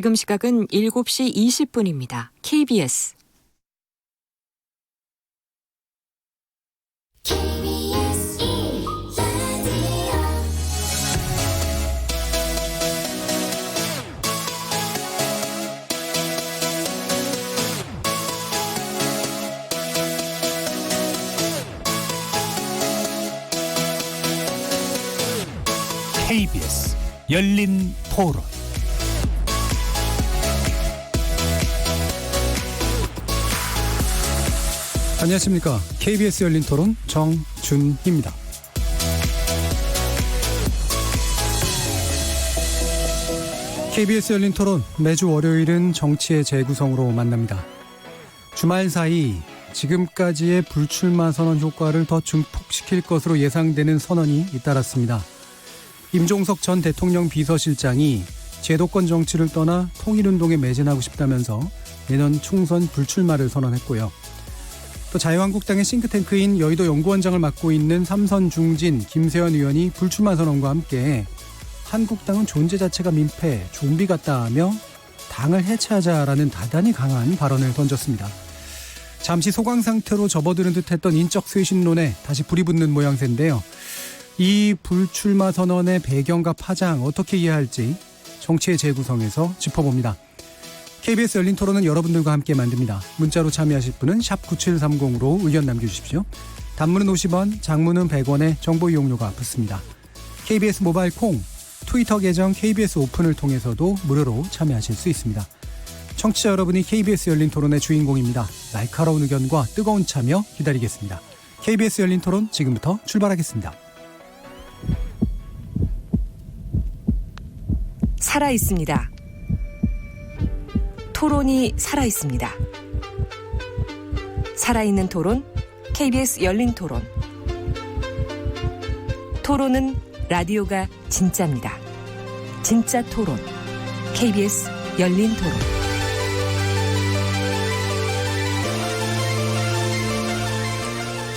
지금 시각은 7시 20분입니다. KBS KBS 열린 토론. 안녕하십니까. KBS 열린 토론 정준희입니다. KBS 열린 토론 매주 월요일은 정치의 재구성으로 만납니다. 주말 사이 지금까지의 불출마 선언 효과를 더 증폭시킬 것으로 예상되는 선언이 잇따랐습니다. 임종석 전 대통령 비서실장이 제도권 정치를 떠나 통일운동에 매진하고 싶다면서 내년 총선 불출마를 선언했고요. 또 자유한국당의 싱크탱크인 여의도 연구원장을 맡고 있는 삼선 중진 김세현 의원이 불출마 선언과 함께 한국당은 존재 자체가 민폐, 좀비 같다며 당을 해체하자라는 다단히 강한 발언을 던졌습니다. 잠시 소강 상태로 접어드는 듯했던 인적 쇄신론에 다시 불이 붙는 모양새인데요. 이 불출마 선언의 배경과 파장 어떻게 이해할지 정치의 재구성에서 짚어봅니다. KBS 열린 토론은 여러분들과 함께 만듭니다. 문자로 참여하실 분은 샵 9730으로 의견 남겨주십시오. 단문은 50원, 장문은 100원의 정보 이용료가 붙습니다. KBS 모바일 콩, 트위터 계정 KBS 오픈을 통해서도 무료로 참여하실 수 있습니다. 청취자 여러분이 KBS 열린 토론의 주인공입니다. 날카로운 의견과 뜨거운 참여 기다리겠습니다. KBS 열린 토론 지금부터 출발하겠습니다. 살아있습니다. 토론이 살아있습니다. 살아있는 토론, KBS 열린 토론. 토론은 라디오가 진짜입니다. 진짜 토론, KBS 열린 토론.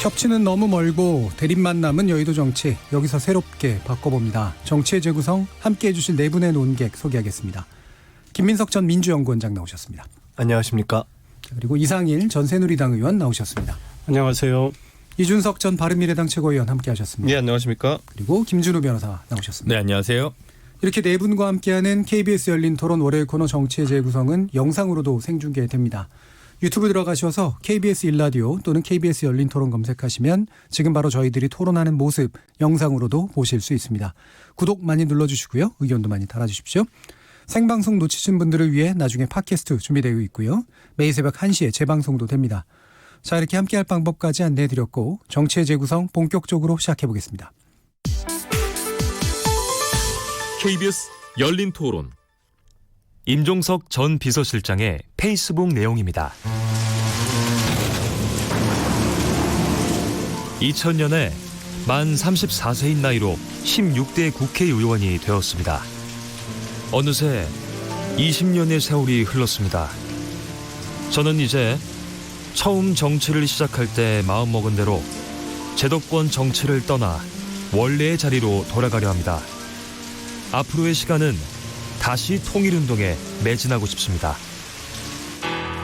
협치는 너무 멀고 대립만 남은 여의도 정치, 여기서 새롭게 바꿔봅니다. 정치의 재구성 함께해 주실 네 분의 논객 소개하겠습니다. 김민석 전 민주연구원장 나오셨습니다. 안녕하십니까. 그리고 이상일 전 새누리당 의원 나오셨습니다. 안녕하세요. 이준석 전 바른미래당 최고위원 함께하셨습니다. 네, 안녕하십니까. 그리고 김준우 변호사 나오셨습니다. 네, 안녕하세요. 이렇게 네 분과 함께하는 KBS 열린 토론 월요일 코너 정치의 재구성은 영상으로도 생중계됩니다. 유튜브 들어가셔서 KBS 일라디오 또는 KBS 열린 토론 검색하시면 지금 바로 저희들이 토론하는 모습 영상으로도 보실 수 있습니다. 구독 많이 눌러주시고요. 의견도 많이 달아주십시오. 생방송 놓치신 분들을 위해 나중에 팟캐스트 준비되어 있고요. 매일 새벽 1시에 재방송도 됩니다. 자, 이렇게 함께할 방법까지 안내해드렸고 정치의 재구성 본격적으로 시작해보겠습니다. KBS 열린 토론. 임종석 전 비서실장의 페이스북 내용입니다. 2000년에 만 34세인 나이로 16대 국회의원이 되었습니다. 어느새 20년의 세월이 흘렀습니다. 저는 이제 처음 정치를 시작할 때 마음먹은 대로 제도권 정치를 떠나 원래의 자리로 돌아가려 합니다. 앞으로의 시간은 다시 통일운동에 매진하고 싶습니다.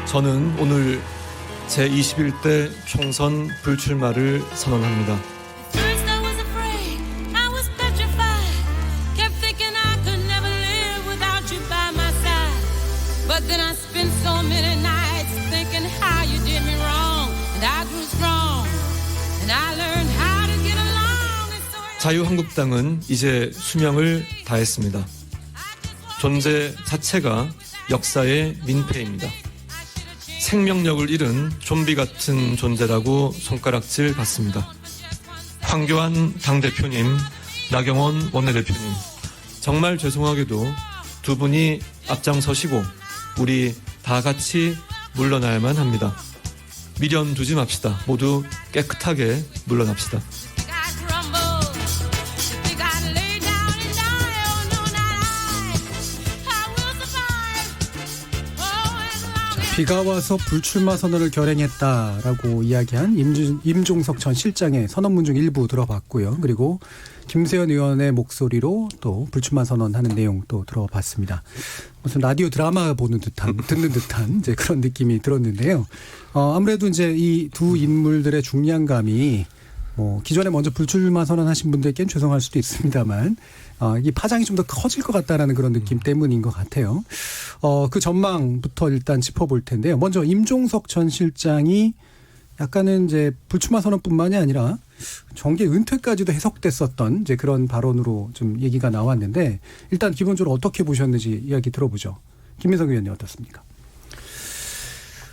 저는 오늘 제21대 총선 불출마를 선언합니다. 자유한국당은 이제 수명을 다했습니다. 존재 자체가 역사의 민폐입니다. 생명력을 잃은 좀비 같은 존재라고 손가락질 받습니다. 황교안 당대표님, 나경원 원내대표님, 정말 죄송하게도 두 분이 앞장서시고 우리 다 같이 물러나야만 합니다. 미련 두지 맙시다. 모두 깨끗하게 물러납시다. 비가 와서 불출마 선언을 결행했다라고 이야기한 임종석 전 실장의 선언문 중 일부 들어봤고요. 그리고 김세현 의원의 목소리로 또 불출마 선언하는 내용 또 들어봤습니다. 무슨 라디오 드라마 보는 듯한 듣는 듯한 이제 그런 느낌이 들었는데요. 아무래도 이제 이 두 인물들의 중량감이 기존에 먼저 불출마 선언하신 분들께는 죄송할 수도 있습니다만 이 파장이 좀 더 커질 것 같다라는 그런 느낌 때문인 것 같아요. 그 전망부터 일단 짚어볼 텐데요. 먼저 임종석 전 실장이 약간은 이제 불출마 선언뿐만이 아니라 정계 은퇴까지도 해석됐었던 이제 그런 발언으로 좀 얘기가 나왔는데 일단 기본적으로 어떻게 보셨는지 이야기 들어보죠. 김민석 의원님 어떻습니까?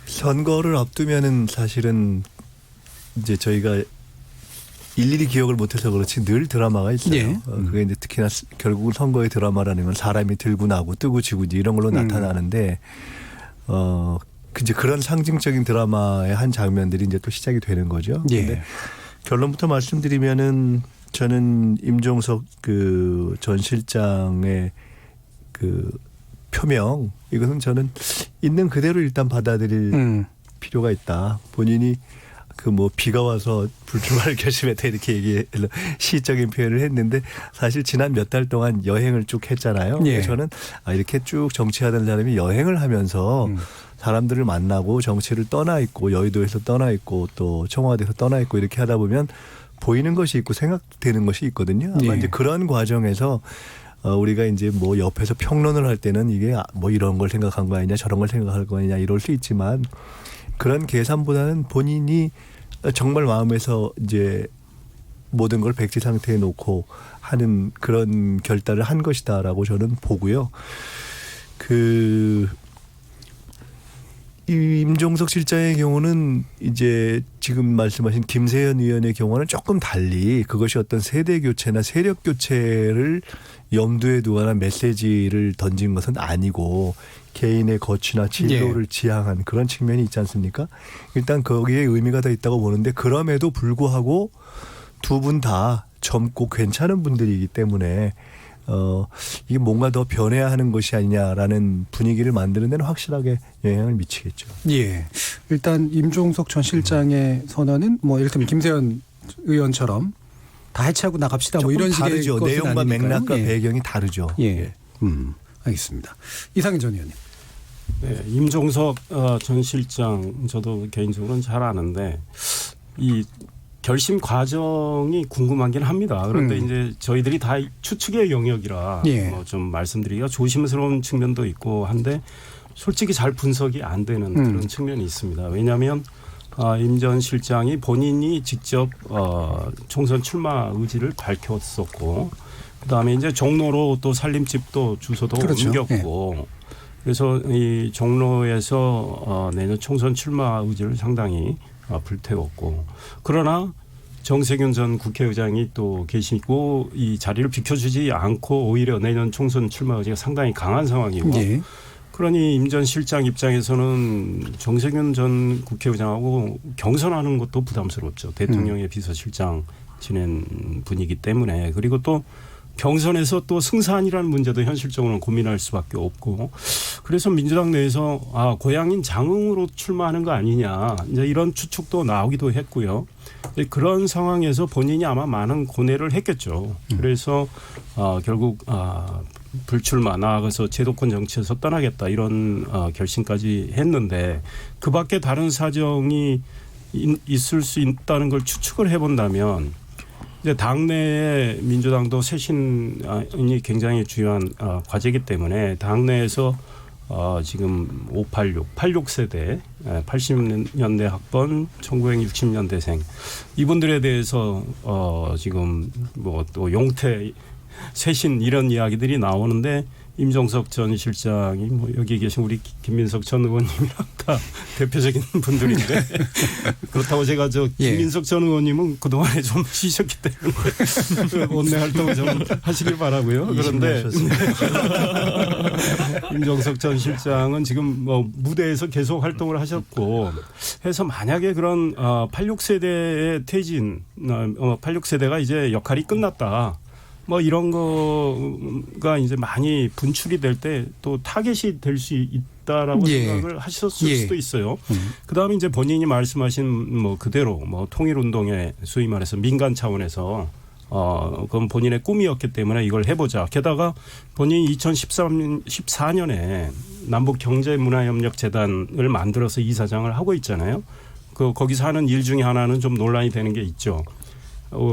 선거를 앞두면은 사실은 이제 저희가 일일이 기억을 못해서 그렇지 늘 드라마가 있어요. 예. 그게 이제 특히나 결국은 선거의 드라마라는 건 사람이 들고 나고 뜨고 지고 이제 이런 걸로 나타나는데 이제 그런 상징적인 드라마의 한 장면들이 이제 또 시작이 되는 거죠. 예. 근데 결론부터 말씀드리면은 저는 임종석 그 전 실장의 그 표명 이것은 저는 있는 그대로 일단 받아들일 필요가 있다. 본인이 그 비가 와서 불출마를 결심했다 이렇게 얘기해서 시적인 표현을 했는데 사실 지난 몇 달 동안 여행을 쭉 했잖아요. 예. 저는 이렇게 쭉 정치하던 사람이 여행을 하면서 사람들을 만나고 정치를 떠나 있고 여의도에서 떠나 있고 또 청와대에서 떠나 있고 이렇게 하다 보면 보이는 것이 있고 생각되는 것이 있거든요. 아마 예. 이제 그런 과정에서 우리가 이제 옆에서 평론을 할 때는 이게 이런 걸 생각한 거 아니냐 저런 걸 생각할 거 아니냐 이럴 수 있지만 그런 계산보다는 본인이 정말 마음에서 이제 모든 걸 백지 상태에 놓고 하는 그런 결단을 한 것이다라고 저는 보고요. 이 임종석 실장의 경우는 이제 지금 말씀하신 김세현 의원의 경우는 조금 달리 그것이 어떤 세대 교체나 세력 교체를 염두에 두거나 메시지를 던진 것은 아니고 개인의 거취나 진로를 지향한 그런 측면이 있지 않습니까? 일단 거기에 의미가 더 있다고 보는데 그럼에도 불구하고 두 분 다 젊고 괜찮은 분들이기 때문에 이게 뭔가 더 변해야 하는 것이 아니냐라는 분위기를 만드는 데는 확실하게 영향을 미치겠죠. 예. 일단 임종석 전 실장의 선언은 예를 들면 김세현 의원처럼 다 해체하고 나갑시다 이런 식의 다르죠. 것은 내용과 아니니까요. 맥락과 예. 배경이 다르죠. 예. 알겠습니다. 이상인 전 의원님. 네, 임종석 전 실장 저도 개인적으로는 잘 아는데 이 결심 과정이 궁금하긴 합니다. 그런데 이제 저희들이 다 추측의 영역이라 예. 좀 말씀드리기가 조심스러운 측면도 있고 한데 솔직히 잘 분석이 안 되는 그런 측면이 있습니다. 왜냐하면 임 전 실장이 본인이 직접 총선 출마 의지를 밝혔었고 그다음에 이제 종로로 또 살림집도 주소도 그렇죠. 옮겼고 예. 그래서 이 종로에서 내년 총선 출마 의지를 상당히 불태웠고 그러나 정세균 전 국회의장이 또 계시고 이 자리를 비켜주지 않고 오히려 내년 총선 출마 의지가 상당히 강한 상황이고 예. 그러니 임 전 실장 입장에서는 정세균 전 국회의장하고 경선하는 것도 부담스럽죠. 대통령의 비서실장 지낸 분이기 때문에 그리고 또 경선에서 또 승산이라는 문제도 현실적으로는 고민할 수밖에 없고 그래서 민주당 내에서 고향인 장흥으로 출마하는 거 아니냐 이제 이런 추측도 나오기도 했고요. 그런 상황에서 본인이 아마 많은 고뇌를 했겠죠. 그래서 결국 불출마 나아가서 제도권 정치에서 떠나겠다 이런 결심까지 했는데 그밖에 다른 사정이 있을 수 있다는 걸 추측을 해본다면 이제 당내에 민주당도 쇄신이 굉장히 중요한 과제이기 때문에 당내에서 지금 86세대 80년대 학번 1960년대생 이분들에 대해서 지금 또 용태 쇄신 이런 이야기들이 나오는데 임종석 전 실장이 여기 계신 우리 김민석 전 의원님이랑 다 대표적인 분들인데 그렇다고 제가 김민석 전 의원님은 그동안에 좀 쉬셨기 때문에 원내 활동을 좀 하시길 바라고요. 그런데 임종석 전 실장은 지금 무대에서 계속 활동을 하셨고 해서 만약에 그런 86세대의 퇴진 86세대가 이제 역할이 끝났다. 이런 거가 이제 많이 분출이 될 때 또 타겟이 될 수 있다라고 예. 생각을 하셨을 예. 수도 있어요. 그다음에 이제 본인이 말씀하신 뭐 그대로 뭐 통일운동에 소위 말해서 민간 차원에서 그건 본인의 꿈이었기 때문에 이걸 해보자. 게다가 본인이 2014년에 남북경제문화협력재단을 만들어서 이사장을 하고 있잖아요. 거기서 하는 일 중에 하나는 좀 논란이 되는 게 있죠.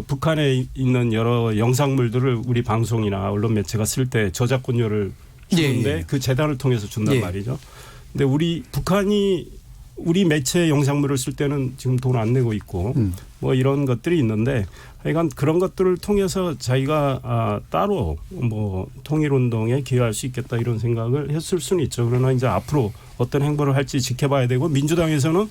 북한에 있는 여러 영상물들을 우리 방송이나 언론 매체가 쓸 때 저작권료를 주는데 예, 예. 그 재단을 통해서 준단 예. 말이죠. 근데 북한이 우리 매체 영상물을 쓸 때는 지금 돈 안 내고 있고 뭐 이런 것들이 있는데 하여간 그런 것들을 통해서 자기가 따로 뭐 통일운동에 기여할 수 있겠다 이런 생각을 했을 수는 있죠. 그러나 이제 앞으로 어떤 행보를 할지 지켜봐야 되고 민주당에서는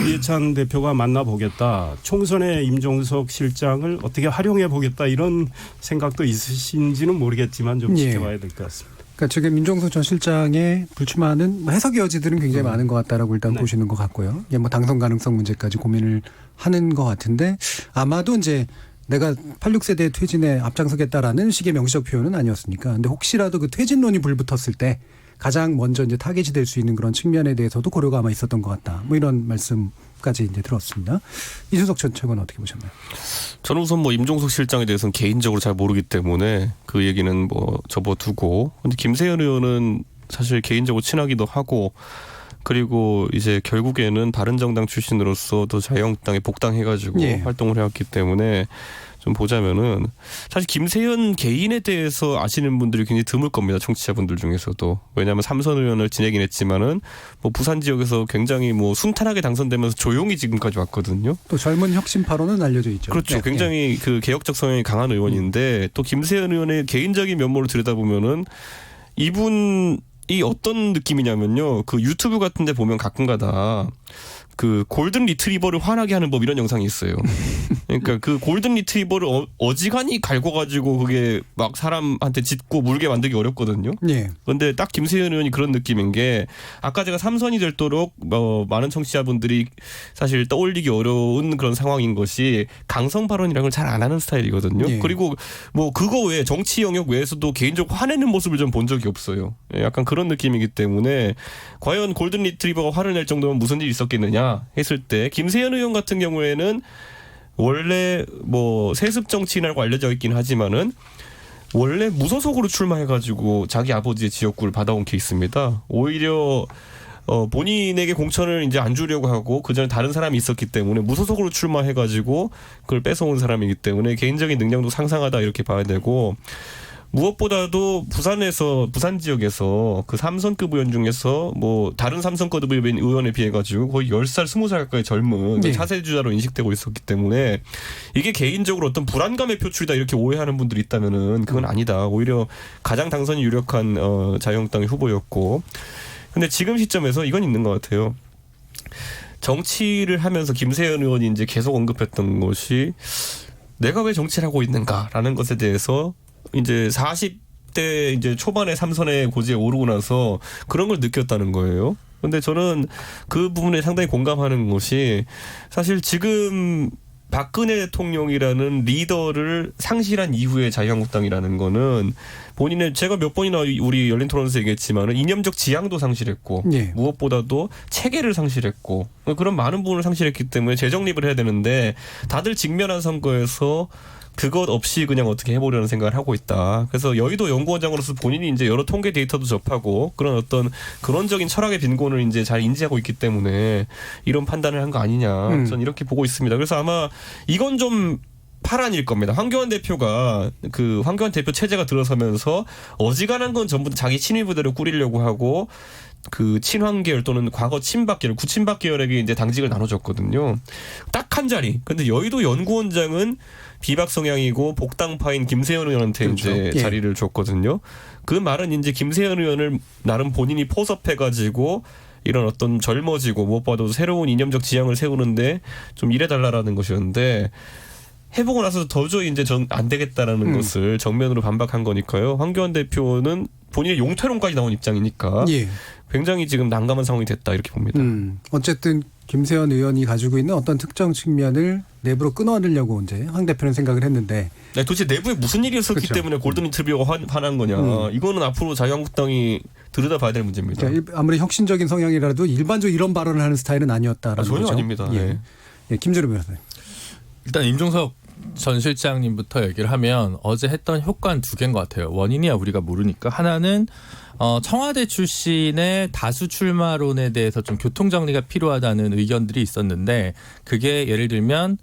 이해찬 대표가 만나보겠다. 총선에 임종석 실장을 어떻게 활용해 보겠다 이런 생각도 있으신지는 모르겠지만 좀 예. 지켜봐야 될 것 같습니다. 그러니까 지금 민종석 전 실장의 불출마는 뭐 해석의 여지들은 굉장히 많은 것 같다라고 일단 네. 보시는 것 같고요. 이게 뭐 당선 가능성 문제까지 고민을 하는 것 같은데 아마도 이제 내가 86세대 퇴진에 앞장서겠다라는 식의 명시적 표현은 아니었으니까. 근데 혹시라도 그 퇴진론이 불붙었을 때 가장 먼저 이제 타겟이 될 수 있는 그런 측면에 대해서도 고려가 아마 있었던 것 같다. 뭐 이런 말씀까지 이제 들었습니다. 이준석 전 최고는 어떻게 보셨나요? 저는 우선 뭐 임종석 실장에 대해서는 개인적으로 잘 모르기 때문에 그 얘기는 뭐 접어두고, 근데 김세현 의원은 사실 개인적으로 친하기도 하고, 그리고 이제 결국에는 바른정당 출신으로서 또 자유한국당에 복당해가지고 예. 활동을 해왔기 때문에 좀 보자면은 사실 김세현 개인에 대해서 아시는 분들이 굉장히 드물 겁니다. 청취자분들 중에서도. 왜냐하면 삼선 의원을 지내긴 했지만은 뭐 부산 지역에서 굉장히 뭐 순탄하게 당선되면서 조용히 지금까지 왔거든요. 또 젊은 혁신파로는 알려져 있죠. 그렇죠. 네. 굉장히 그 개혁적 성향이 강한 의원인데 또 김세현 의원의 개인적인 면모를 들여다보면은 이분이 어떤 느낌이냐면요. 그 유튜브 같은 데 보면 가끔가다 그 골든 리트리버를 화나게 하는 법 이런 영상이 있어요. 그러니까 그 골든 리트리버를 어지간히 갈궈가지고 그게 막 사람한테 짖고 물게 만들기 어렵거든요. 예. 그런데 딱 김세현 의원이 그런 느낌인 게 아까 제가 삼선이 되도록 많은 청취자분들이 사실 떠올리기 어려운 그런 상황인 것이 강성 발언이라는 걸 잘 안 하는 스타일이거든요. 예. 그리고 뭐 그거 외에 정치 영역 외에서도 개인적으로 화내는 모습을 좀 본 적이 없어요. 약간 그런 느낌이기 때문에 과연 골든 리트리버가 화를 낼 정도면 무슨 일이 있었겠느냐 했을 때 김세현 의원 같은 경우에는 원래 뭐 세습 정치인이라고 알려져 있긴 하지만은 원래 무소속으로 출마해가지고 자기 아버지의 지역구를 받아온 케이스입니다. 오히려 본인에게 공천을 이제 안 주려고 하고 그 전에 다른 사람이 있었기 때문에 무소속으로 출마해가지고 그걸 뺏어온 사람이기 때문에 개인적인 능력도 상상하다 이렇게 봐야 되고, 무엇보다도 부산 지역에서 그 3선급 의원 중에서 뭐 다른 3선급 의원에 비해 가지고 거의 10살, 20살 가까이 젊은 네. 차세주자로 인식되고 있었기 때문에 이게 개인적으로 어떤 불안감의 표출이다 이렇게 오해하는 분들이 있다면은 그건 아니다. 오히려 가장 당선이 유력한 자유한국당의 후보였고, 근데 지금 시점에서 이건 있는 것 같아요. 정치를 하면서 김세현 의원이 이제 계속 언급했던 것이 내가 왜 정치를 하고 있는가라는 것에 대해서 이제 40대 이제 초반에 삼선의 고지에 오르고 나서 그런 걸 느꼈다는 거예요. 근데 저는 그 부분에 상당히 공감하는 것이 사실 지금 박근혜 대통령이라는 리더를 상실한 이후의 자유한국당이라는 거는 본인의 제가 몇 번이나 우리 열린 토론에서 얘기했지만은 이념적 지향도 상실했고 예. 무엇보다도 체계를 상실했고 그런 많은 부분을 상실했기 때문에 재정립을 해야 되는데 다들 직면한 선거에서 그것 없이 그냥 어떻게 해보려는 생각을 하고 있다. 그래서 여의도 연구원장으로서 본인이 이제 여러 통계 데이터도 접하고 그런 어떤 근원적인 철학의 빈곤을 이제 잘 인지하고 있기 때문에 이런 판단을 한 거 아니냐. 저는 이렇게 보고 있습니다. 그래서 아마 이건 좀 파란일 겁니다. 황교안 대표가 그 황교안 대표 체제가 들어서면서 어지간한 건 전부 자기 친위 부대로 꾸리려고 하고 그 친황 계열 또는 과거 친박 계열, 구친박 계열에게 이제 당직을 나눠줬거든요. 딱 한 자리. 근데 여의도 연구원장은 비박 성향이고 복당파인 김세현 의원한테 그렇죠. 이제 예. 자리를 줬거든요. 그 말은 이제 김세현 의원을 나름 본인이 포섭해가지고 이런 어떤 젊어지고 무엇보다도 새로운 이념적 지향을 세우는데 좀 일해달라라는 것이었는데 해보고 나서 도저히 이제 안 되겠다라는 것을 정면으로 반박한 거니까요. 황교안 대표는 본인의 용퇴론까지 나온 입장이니까 예. 굉장히 지금 난감한 상황이 됐다 이렇게 봅니다. 어쨌든 김세현 의원이 가지고 있는 어떤 특정 측면을 내부로 끊어내려고 이제 황 대표는 생각을 했는데 네, 도대체 내부에 무슨 일이 있었기 그렇죠. 때문에 골든 리트리버가 화난 거냐. 이거는 앞으로 자유한국당이 들여다봐야 될 문제입니다. 그러니까 아무리 혁신적인 성향이라도 일반적으로 이런 발언을 하는 스타일은 아니었다라는 전혀 거죠. 아닙니다. 예. 네. 예, 김재룡 변호사님. 일단 임종석 전 실장님부터 얘기를 하면 어제 했던 효과는 두 개인 것 같아요. 원인이야 우리가 모르니까. 하나는 청와대 출신의 다수 출마론에 대해서 좀 교통정리가 필요하다는 의견들이 있었는데 그게 예를 들면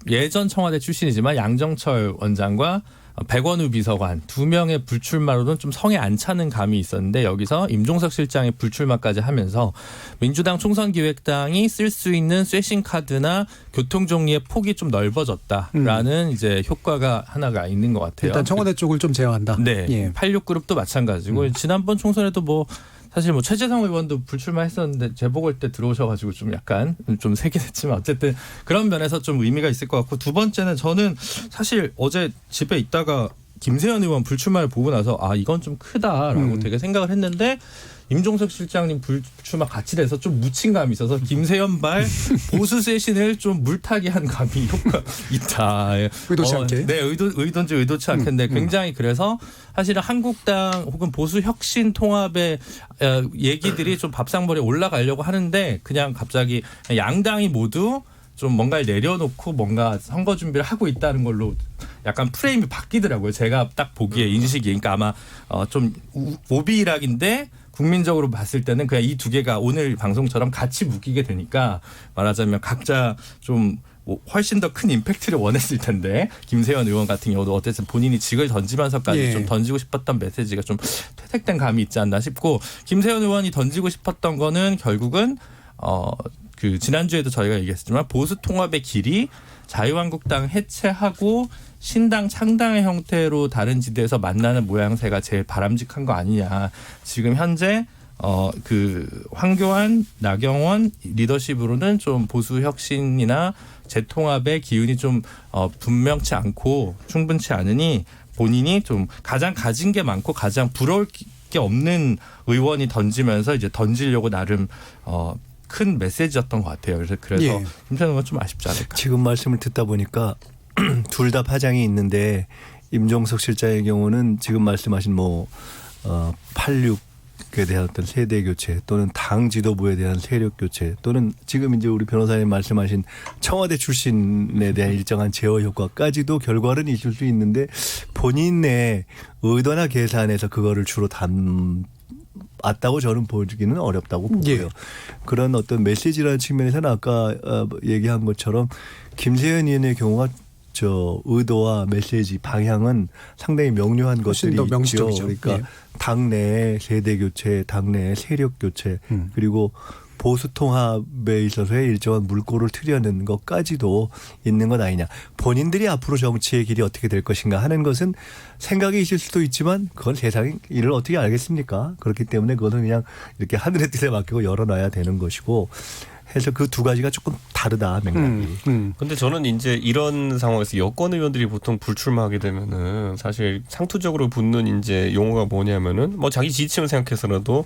예전 청와대 출신이지만 양정철 원장과 백원우 비서관 두 명의 불출마로는 좀 성에 안 차는 감이 있었는데 여기서 임종석 실장의 불출마까지 하면서 민주당 총선기획당이 쓸 수 있는 쇄신 카드나 교통정리의 폭이 좀 넓어졌다라는 이제 효과가 하나가 있는 것 같아요. 일단 청와대 쪽을 좀 제어한다. 네. 예. 86그룹도 마찬가지고 지난번 총선에도 사실 최재성 의원도 불출마했었는데 재보궐 때 들어오셔가지고 좀 약간 좀 세긴 했지만 어쨌든 그런 면에서 좀 의미가 있을 것 같고 두 번째는 저는 사실 어제 집에 있다가 김세현 의원 불출마를 보고 나서 이건 좀 크다라고 되게 생각을 했는데 임종석 실장님 불출마 같이 돼서 좀 묻힌 감이 있어서 김세현발 보수 쇄신을 좀 물타기 한 감이 효과 있다. 의도치 않게. 네, 의도인지 의도치 않겠는데 굉장히 그래서 사실은 한국당 혹은 보수 혁신 통합의 얘기들이 좀 밥상머리에 올라가려고 하는데 그냥 갑자기 양당이 모두 좀 뭔가를 내려놓고 뭔가 선거 준비를 하고 있다는 걸로 약간 프레임이 바뀌더라고요. 제가 딱 보기에 인식이. 그러니까 아마 좀 오비락인데 국민적으로 봤을 때는 그냥 이 두 개가 오늘 방송처럼 같이 묶이게 되니까 말하자면 각자 좀 훨씬 더 큰 임팩트를 원했을 텐데 김세현 의원 같은 경우도 어쨌든 본인이 직을 던지면서까지 좀 던지고 싶었던 메시지가 좀 퇴색된 감이 있지 않나 싶고 김세현 의원이 던지고 싶었던 거는 결국은 지난주에도 저희가 얘기했지만 보수 통합의 길이 자유한국당 해체하고 신당 창당의 형태로 다른 지대에서 만나는 모양새가 제일 바람직한 거 아니냐. 지금 현재 황교안, 나경원 리더십으로는 좀 보수 혁신이나 재통합의 기운이 좀 분명치 않고 충분치 않으니 본인이 좀 가장 가진 게 많고 가장 부러울 게 없는 의원이 던지면서 이제 던지려고 나름 큰 메시지였던 것 같아요. 그래서 예. 김세현 의원 좀 아쉽지 않을까. 지금 말씀을 듣다 보니까 둘 다 파장이 있는데 임종석 실장의 경우는 지금 말씀하신 86에 대한 어떤 세대 교체 또는 당 지도부에 대한 세력 교체 또는 지금 이제 우리 변호사님 말씀하신 청와대 출신에 대한 일정한 제어 효과까지도 결과는 있을 수 있는데 본인의 의도나 계산에서 그거를 주로 담았다고 저는 보기는 어렵다고 보고요. 예. 그런 어떤 메시지라는 측면에서는 아까 얘기한 것처럼 김세현 의원의 경우가 의도와 메시지 방향은 상당히 명료한 것들이 더 있죠. 명시적이죠. 그러니까 예. 당내 세대 교체, 당내 세력 교체 그리고 보수 통합에 있어서의 일정한 물꼬를 트려는 것까지도 있는 것 아니냐. 본인들이 앞으로 정치의 길이 어떻게 될 것인가 하는 것은 생각이 있을 수도 있지만 그건 세상의 일을 어떻게 알겠습니까? 그렇기 때문에 그것은 그냥 이렇게 하늘의 뜻에 맡기고 열어놔야 되는 것이고 해서 그 두 가지가 조금 다르다 맥락이. 근데 저는 이제 이런 상황에서 여권 의원들이 보통 불출마하게 되면은 사실 상투적으로 붙는 이제 용어가 뭐냐면은 자기 지지층을 생각해서라도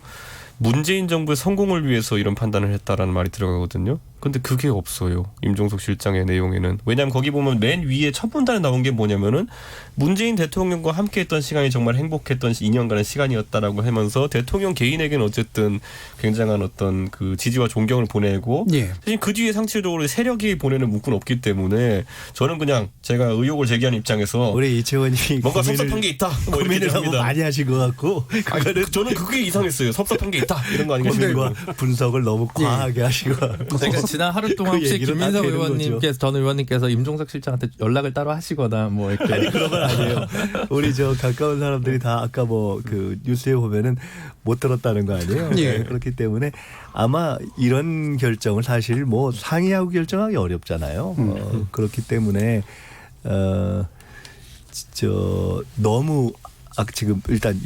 문재인 정부의 성공을 위해서 이런 판단을 했다라는 말이 들어가거든요. 근데 그게 없어요. 임종석 실장의 내용에는. 왜냐하면 거기 보면 맨 위에 첫 문단에 나온 게 뭐냐면은 문재인 대통령과 함께했던 시간이 정말 행복했던 2년간의 시간이었다라고 하면서 대통령 개인에게는 어쨌든 굉장한 어떤 그 지지와 존경을 보내고 예. 사실 그 뒤에 상체적으로 세력이 보내는 문구는 없기 때문에 저는 그냥 제가 의혹을 제기하는 입장에서 우리 이채원이 뭔가 섭섭한 게 있다. 고민을 너무 많이 하신 것 같고 저는 그게 이상했어요. 섭섭한 게 있다. 이런 거 아닌가 싶어요. 고민과 분석을 너무 과하게 하시고. 그러니까 지난 하루 동안 그 혹시 얘기로 다 김민석 되는 의원님께서 전 의원님께서 임종석 실장한테 연락을 따로 하시거나 이렇게 아니 그런 건 아니에요. 우리 가까운 사람들이 다 아까 그 뉴스에 보면은 못 들었다는 거 아니에요. 예. 네, 그렇기 때문에 아마 이런 결정을 사실 상의하고 결정하기 어렵잖아요. 그렇기 때문에 너무 지금 일단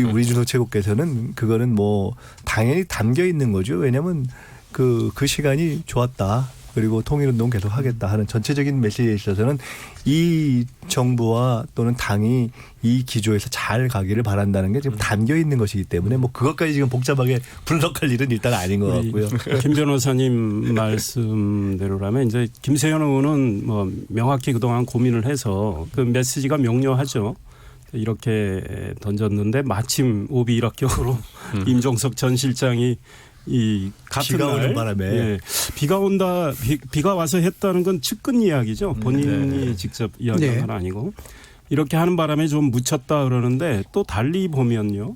우리 준석 최고께서는 그거는 당연히 담겨 있는 거죠. 왜냐하면 그 시간이 좋았다. 그리고 통일운동 계속 하겠다 하는 전체적인 메시지에 있어서는 이 정부와 또는 당이 이 기조에서 잘 가기를 바란다는 게 지금 담겨 있는 것이기 때문에 뭐 그것까지 지금 복잡하게 분석할 일은 일단 아닌 것 같고요. 김 변호사님 말씀대로라면 이제 김세현 의원은 뭐 명확히 그동안 고민을 해서 그 메시지가 명료하죠. 이렇게 던졌는데 마침 오비일학격으로 임종석 전 실장이 이 같은 비가 날 오는 바람에 예, 비가 온다 비가 와서 했다는 건 측근 이야기죠. 본인이 직접 이야기한 건 아니고 이렇게 하는 바람에 좀 묻혔다 그러는데 또 달리 보면요.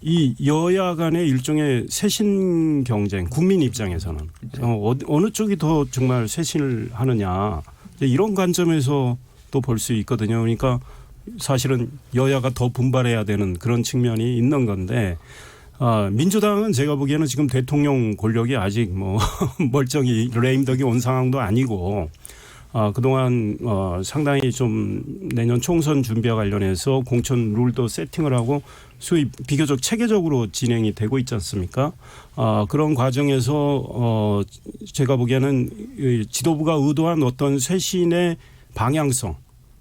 이 여야 간의 일종의 쇄신 경쟁 국민 입장에서는 어느 쪽이 더 정말 쇄신을 하느냐 이런 관점에서 또 볼 수 있거든요. 그러니까 사실은 여야가 더 분발해야 되는 그런 측면이 있는 건데 민주당은 제가 보기에는 지금 대통령 권력이 아직 뭐 멀쩡히 레임덕이 온 상황도 아니고 그동안 상당히 좀 내년 총선 준비와 관련해서 공천 룰도 세팅을 하고 소위 비교적 체계적으로 진행이 되고 있지 않습니까? 그런 과정에서 제가 보기에는 지도부가 의도한 어떤 쇄신의 방향성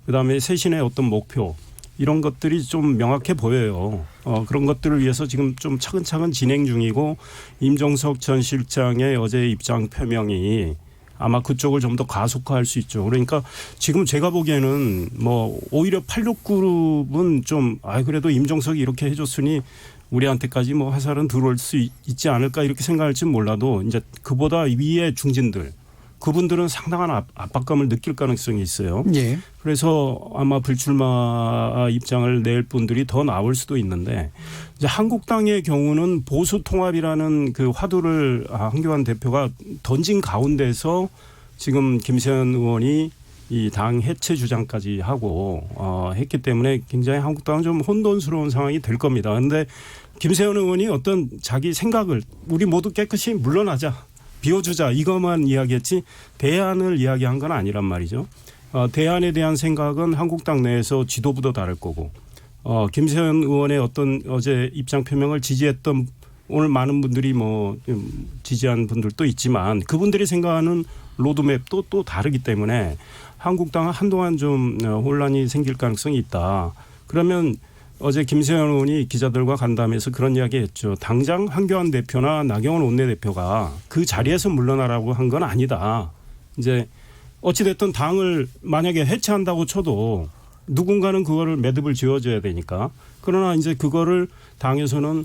그다음에 쇄신의 어떤 목표 이런 것들이 좀 명확해 보여요. 그런 것들을 위해서 지금 좀 차근차근 진행 중이고 임종석 전 실장의 어제 입장 표명이 아마 그쪽을 좀 더 가속화할 수 있죠. 그러니까 지금 제가 보기에는 뭐 오히려 86그룹은 좀 그래도 임종석이 이렇게 해줬으니 우리한테까지 뭐 화살은 들어올 수 있지 않을까 이렇게 생각할지 몰라도 이제 그보다 위의 중진들 그분들은 상당한 압박감을 느낄 가능성이 있어요. 예. 그래서 아마 불출마 입장을 낼 분들이 더 나올 수도 있는데 이제 한국당의 경우는 보수 통합이라는 그 화두를 한교안 대표가 던진 가운데서 지금 김세현 의원이 이 당 해체 주장까지 하고 했기 때문에 굉장히 한국당은 좀 혼돈스러운 상황이 될 겁니다. 그런데 김세현 의원이 어떤 자기 생각을 우리 모두 깨끗이 물러나자. 비워주자 이것만 이야기했지 대안을 이야기한 건 아니란 말이죠. 대안에 대한 생각은 한국당 내에서 지도부도 다를 거고 김세현 의원의 어떤 어제 입장 표명을 지지했던 오늘 많은 분들이 뭐 지지한 분들도 있지만 그분들이 생각하는 로드맵도 또 다르기 때문에 한국당은 한동안 좀 혼란이 생길 가능성이 있다. 그러면 어제 김세현 의원이 기자들과 간담회에서 그런 이야기했죠. 당장 한교안 대표나 나경원 원내대표가 그 자리에서 물러나라고 한 건 아니다. 이제 어찌됐든 당을 만약에 해체한다고 쳐도 누군가는 그거를 매듭을 지어줘야 되니까. 그러나 이제 그거를 당에서는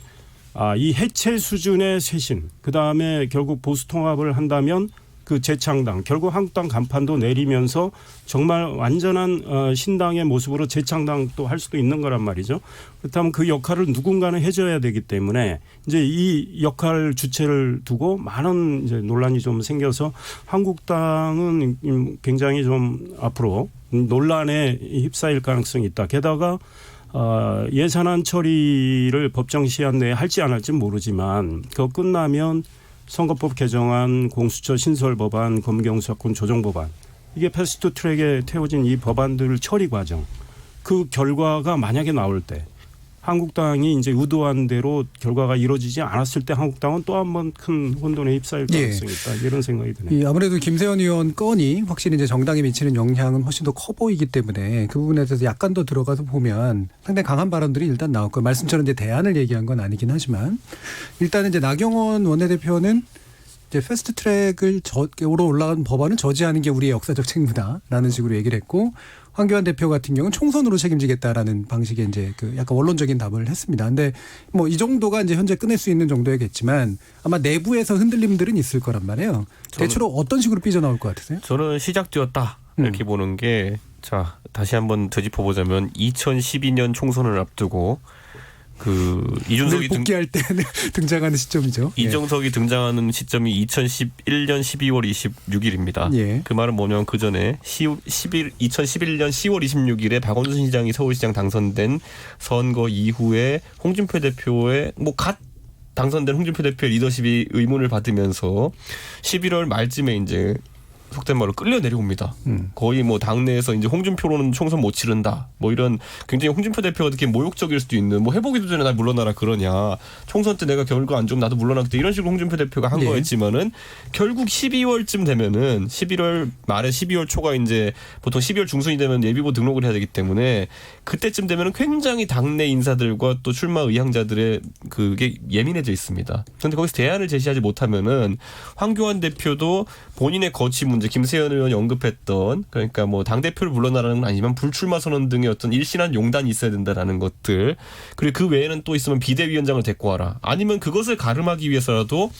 이 해체 수준의 쇄신, 그 다음에 결국 보수 통합을 한다면 그 재창당, 결국 한국당 간판도 내리면서 정말 완전한 신당의 모습으로 재창당도 할 수도 있는 거란 말이죠. 그렇다면 그 역할을 누군가는 해줘야 되기 때문에 이제 이 역할 주체를 두고 많은 이제 논란이 좀 생겨서 한국당은 굉장히 좀 앞으로 논란에 휩싸일 가능성이 있다. 게다가 예산안 처리를 법정 시한 내에 할지 안 할지 모르지만 그거 끝나면 선거법 개정안, 공수처 신설 법안, 검경수사권 조정 법안 이게 패스트 트랙에 태워진 이 법안들 처리 과정 그 결과가 만약에 나올 때 한국당이 이제 의도한 대로 결과가 이루어지지 않았을 때 한국당은 또 한 번 큰 혼돈에 휩싸일 가능성이 있다 이런 생각이 드네요. 아무래도 김세현 의원 건이 확실히 이제 정당에 미치는 영향은 훨씬 더 커 보이기 때문에 그 부분에 대해서 약간 더 들어가서 보면 상당히 강한 발언들이 일단 나올 거예요. 말씀처럼 이제 대안을 얘기한 건 아니긴 하지만 일단은 이제 나경원 원내대표는 이제 패스트 트랙으로 올라간 법안을 저지하는 게 우리의 역사적 책무다라는 식으로 얘기를 했고 황교안 대표 같은 경우는 총선으로 책임지겠다라는 방식의 이제 그 약간 원론적인 답을 했습니다. 근데 뭐 이 정도가 이제 현재 끝낼 수 있는 정도겠지만 아마 내부에서 흔들림들은 있을 거란 말이에요. 대체로 어떤 식으로 삐져나올 것 같으세요? 저는 시작되었다 이렇게 보는 게 자 다시 한번 되짚어 보자면 2012년 총선을 앞두고 그 이준석이 복귀할 때 등장하는 시점이죠. 이준석이 등장하는 시점이 2011년 12월 26일입니다. 예. 그 말은 뭐냐면 그 전에 2011년 10월 26일에 박원순 시장이 서울시장 당선된 선거 이후에 홍준표 대표의 갓 당선된 홍준표 대표의 리더십이 의문을 받으면서 11월 말쯤에 이제 속된 말로 끌려 내려옵니다. 거의 뭐 당내에서 이제 홍준표로는 총선 못 치른다. 뭐 이런 굉장히 홍준표 대표가 듣기 모욕적일 수도 있는 뭐 해보기도 전에 날 물러나라 그러냐. 총선 때 내가 결과 안 좋으면 나도 물러나겠다. 이런 식으로 홍준표 대표가 한 거였지만은 결국 12월쯤 되면은 11월 말에 12월 초가 이제 보통 12월 중순이 되면 예비후보 등록을 해야 되기 때문에 그때쯤 되면은 굉장히 당내 인사들과 또 출마 의향자들의 그게 예민해져 있습니다. 그런데 거기서 대안을 제시하지 못하면은 황교안 대표도 본인의 거취 문제, 김세현 의원이 언급했던 그러니까 뭐 당 대표를 물러나라는 건 아니지만 불출마 선언 등의 어떤 일신한 용단이 있어야 된다라는 것들 그리고 그 외에는 또 있으면 비대위원장을 데리고 와라. 아니면 그것을 가름하기 위해서라도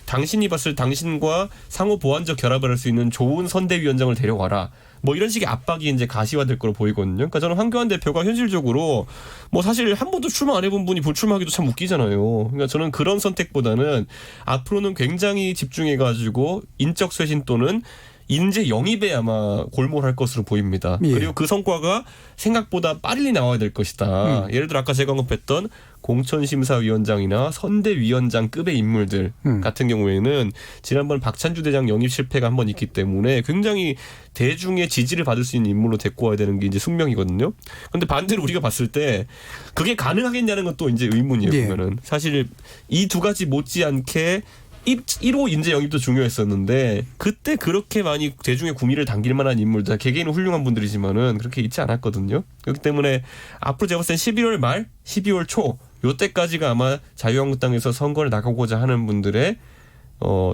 당신이 봤을 당신과 상호 보완적 결합을 할 수 있는 좋은 선대위원장을 데려와라. 뭐 이런 식의 압박이 이제 가시화될 거로 보이거든요. 그러니까 저는 황교안 대표가 현실적으로 뭐 사실 한 번도 출마 안 해본 분이 불출마하기도 참 웃기잖아요. 그러니까 저는 그런 선택보다는 앞으로는 굉장히 집중해가지고 인적 쇄신 또는 인재 영입에 아마 골몰할 것으로 보입니다. 예. 그리고 그 성과가 생각보다 빨리 나와야 될 것이다. 예를 들어 아까 제가 언급했던 공천심사위원장이나 선대위원장급의 인물들 같은 경우에는 지난번 박찬주 대장 영입 실패가 한 번 있기 때문에 굉장히 대중의 지지를 받을 수 있는 인물로 데리고 와야 되는 게 이제 숙명이거든요. 그런데 반대로 우리가 봤을 때 그게 가능하겠냐는 건 또 이제 의문이에요. 보면은 사실 이 두 가지 못지않게 1호 인재 영입도 중요했었는데 그때 그렇게 많이 대중의 구미를 당길 만한 인물들 개개인은 훌륭한 분들이지만은 그렇게 있지 않았거든요. 그렇기 때문에 앞으로 제가 봤을 땐 11월 말 12월 초 요때까지가 아마 자유한국당에서 선거를 나가고자 하는 분들의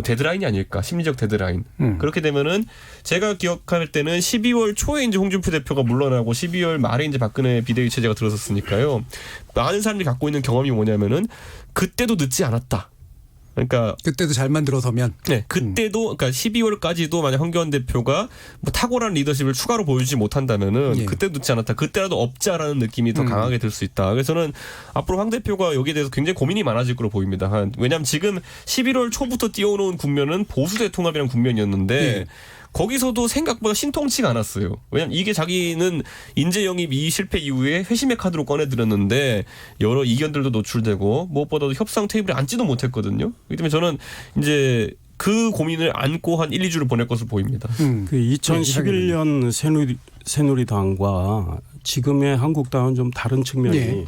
데드라인이 아닐까. 심리적 데드라인. 그렇게 되면은 제가 기억할 때는 12월 초에 이제 홍준표 대표가 물러나고 12월 말에 이제 박근혜 비대위 체제가 들어섰으니까요. 많은 사람들이 갖고 있는 경험이 뭐냐면은 그때도 늦지 않았다. 그러니까 그때도 잘만 들어서면 네, 그때도 그러니까 12월까지도 만약 황교안 대표가 뭐 탁월한 리더십을 추가로 보여주지 못한다면은 그때도 늦지 않았다. 그때라도 업자라는 느낌이 더 강하게 들 수 있다. 그래서 저는 앞으로 황 대표가 여기에 대해서 굉장히 고민이 많아질 거로 보입니다. 왜냐하면 지금 11월 초부터 띄워놓은 국면은 보수 대통합이라는 국면이었는데 거기서도 생각보다 신통치가 않았어요. 왜냐하면 이게 자기는 인재 영입 이 실패 이후에 회심의 카드로 꺼내들었는데 여러 이견들도 노출되고 무엇보다도 협상 테이블에 앉지도 못했거든요. 그렇기 때문에 저는 이제 그 고민을 안고 한 1, 2주를 보낼 것으로 보입니다. 그 2011년 새누리당과 지금의 한국당은 좀 다른 측면이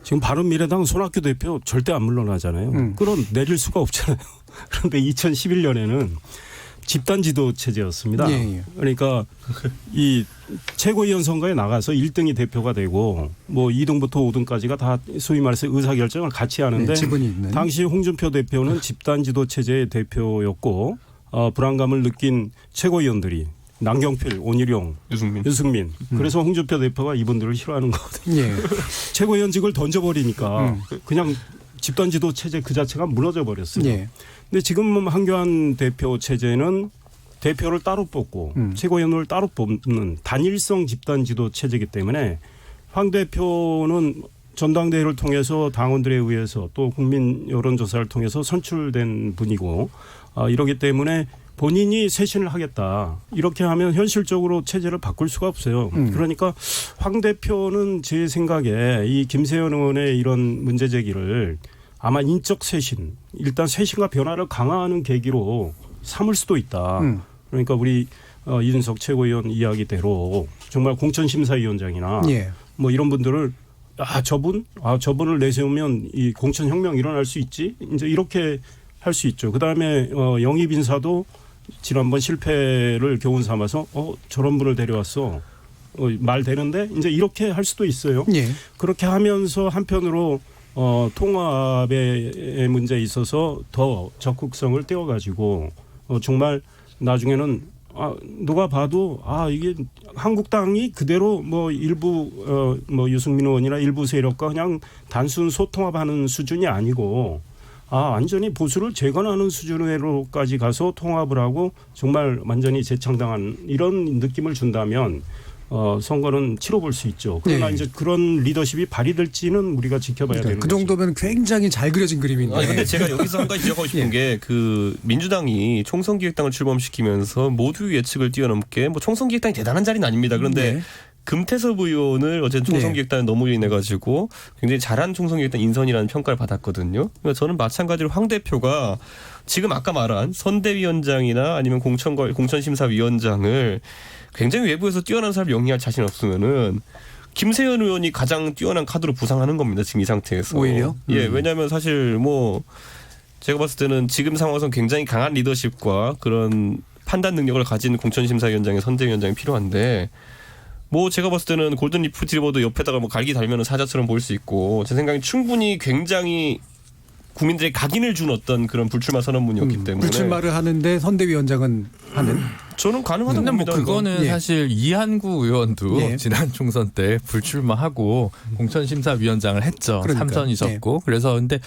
지금 바른미래당 손학규 대표 절대 안 물러나잖아요. 끌어내릴 수가 없잖아요. 그런데 2011년에는 집단 지도 체제였습니다. 그러니까 이 최고위원 선거에 나가서 1등이 대표가 되고 뭐 2등부터 5등까지가 다 소위 말해서 의사결정을 같이 하는데 당시 홍준표 대표는 집단 지도 체제의 대표였고 불안감을 느낀 최고위원들이 남경필, 온일용, 유승민. 그래서 홍준표 대표가 이분들을 싫어하는 거거든요. 최고위원직을 던져버리니까 그냥 집단 지도 체제 그 자체가 무너져 버렸어요. 근데 지금 한교안 대표 체제는 대표를 따로 뽑고 최고위원을 따로 뽑는 단일성 집단 지도 체제이기 때문에 황 대표는 전당대회를 통해서 당원들에 의해서 또 국민 여론조사를 통해서 선출된 분이고 이러기 때문에 본인이 쇄신을 하겠다. 이렇게 하면 현실적으로 체제를 바꿀 수가 없어요. 그러니까 황 대표는 제 생각에 이 김세현 의원의 이런 문제 제기를 아마 인적 쇄신, 일단 쇄신과 변화를 강화하는 계기로 삼을 수도 있다. 그러니까 우리 이준석 최고위원 이야기대로 정말 공천심사위원장이나 뭐 이런 분들을 저분을 내세우면 이 공천혁명 일어날 수 있지? 이제 이렇게 할 수 있죠. 그다음에 영입 인사도 지난번 실패를 교훈 삼아서 저런 분을 데려왔어. 말 되는데 이제 이렇게 할 수도 있어요. 그렇게 하면서 한편으로 통합의 문제에 있어서 더 적극성을 떼어가지고 정말 나중에는 누가 봐도 이게 한국당이 그대로 뭐 일부 뭐 유승민 의원이나 일부 세력과 그냥 단순 소통합하는 수준이 아니고 완전히 보수를 재건하는 수준으로까지 가서 통합을 하고 정말 완전히 재창당한 이런 느낌을 준다면 선거는 치러볼 수 있죠. 그러나 이제 그런 리더십이 발휘될지는 우리가 지켜봐야 되는 그 거죠. 정도면 굉장히 잘 그려진 그림인데. 근데 제가 여기서 한 가지 지적하고 싶은 게 그 민주당이 총선기획당을 출범시키면서 모두 예측을 뛰어넘게 뭐 총선기획당이 대단한 자리는 아닙니다. 그런데 금태섭 의원을 어제 총선기획단에 넘어인해가지고 굉장히 잘한 총선기획단 인선이라는 평가를 받았거든요. 그러니까 저는 마찬가지로 황 대표가 지금 아까 말한 선대위원장이나 아니면 공천심사위원장을 굉장히 외부에서 뛰어난 사람 영위할 자신 없으면은 김세현 의원이 가장 뛰어난 카드로 부상하는 겁니다. 지금 이 상태에서. 오히려? 예, 왜냐하면 사실 뭐 제가 봤을 때는 지금 상황에서는 굉장히 강한 리더십과 그런 판단 능력을 가진 공천심사위원장의 선대위원장이 필요한데 뭐 제가 봤을 때는 골든 리트리버도 옆에다가 뭐 갈기 달면은 사자처럼 보일 수 있고 제 생각에 충분히 굉장히 국민들의 각인을 준 어떤 그런 불출마 선언문이었기 때문에 불출마를 하는데 선대위원장은 하는. 저는 가능하다고 근데 뭐 봅니다. 그거는 예. 사실 이한구 의원도 예. 지난 총선 때 불출마하고 공천심사위원장을 했죠. 그러니까. 삼선이셨고. 그래서 근데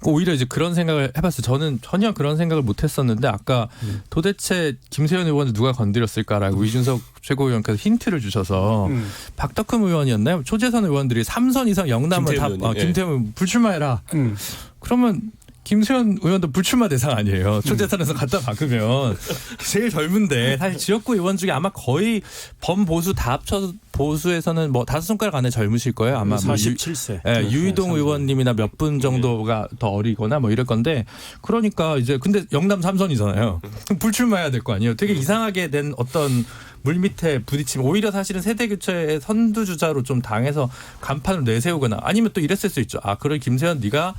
오히려 이제 그런 생각을 해봤어요. 저는 전혀 그런 생각을 못했었는데 아까 도대체 김세현 의원을 누가 건드렸을까라고 이준석 최고위원께서 힌트를 주셔서 박덕흠 의원이었나요? 초재선 의원들이 3선 이상 영남을 다 김태현 의원이, 예. 김태현 불출마해라. 그러면 김세현 의원도 불출마 대상 아니에요. 초재선에서 갖다 박으면 제일 젊은데 사실 지역구 의원 중에 아마 거의 범보수 다 합쳐서 보수에서는 뭐 5손가락 안에 젊으실 거예요. 아마 47세. 예, 유이동 의원님이나 몇 분 정도가 더 어리거나 뭐 이럴 건데 그러니까 이제 근데 영남 3선이잖아요. 그럼 불출마해야 될 거 아니에요. 되게 이상하게 된 어떤 물밑에 부딪히면 오히려 사실은 세대 교체의 선두주자로 좀 당해서 간판을 내세우거나 아니면 또 이랬을 수 있죠. 아, 그래 김세현 네가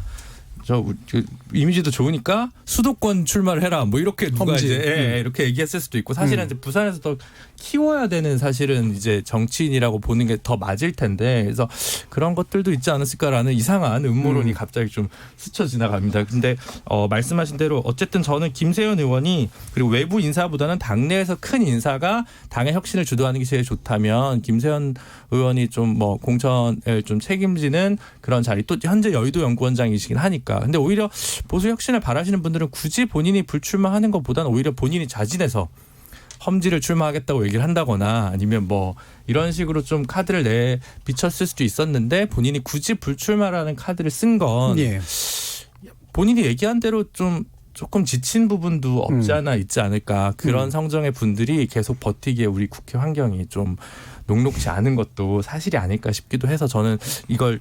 저 이미지도 좋으니까 수도권 출마를 해라. 뭐 이렇게 누가 험지. 이제 이렇게 얘기했을 수도 있고 사실은 이제 부산에서 더 키워야 되는 사실은 이제 정치인이라고 보는 게 더 맞을 텐데 그래서 그런 것들도 있지 않았을까라는 이상한 음모론이 갑자기 좀 스쳐 지나갑니다. 근데 말씀하신 대로 어쨌든 저는 김세현 의원이 그리고 외부 인사보다는 당내에서 큰 인사가 당의 혁신을 주도하는 게 제일 좋다면 김세현 의원이 좀 뭐 공천을 좀 책임지는 그런 자리 또 현재 여의도 연구원장이시긴 하니까. 근데 오히려 보수 혁신을 바라시는 분들은 굳이 본인이 불출마하는 것보다는 오히려 본인이 자진해서 험지를 출마하겠다고 얘기를 한다거나 아니면 뭐 이런 식으로 좀 카드를 내비쳤을 수도 있었는데 본인이 굳이 불출마라는 카드를 쓴 건 예. 본인이 얘기한 대로 좀 조금 지친 부분도 없지 않아 있지 않을까. 그런 성정의 분들이 계속 버티기에 우리 국회 환경이 좀 녹록지 않은 것도 사실이 아닐까 싶기도 해서 저는 이걸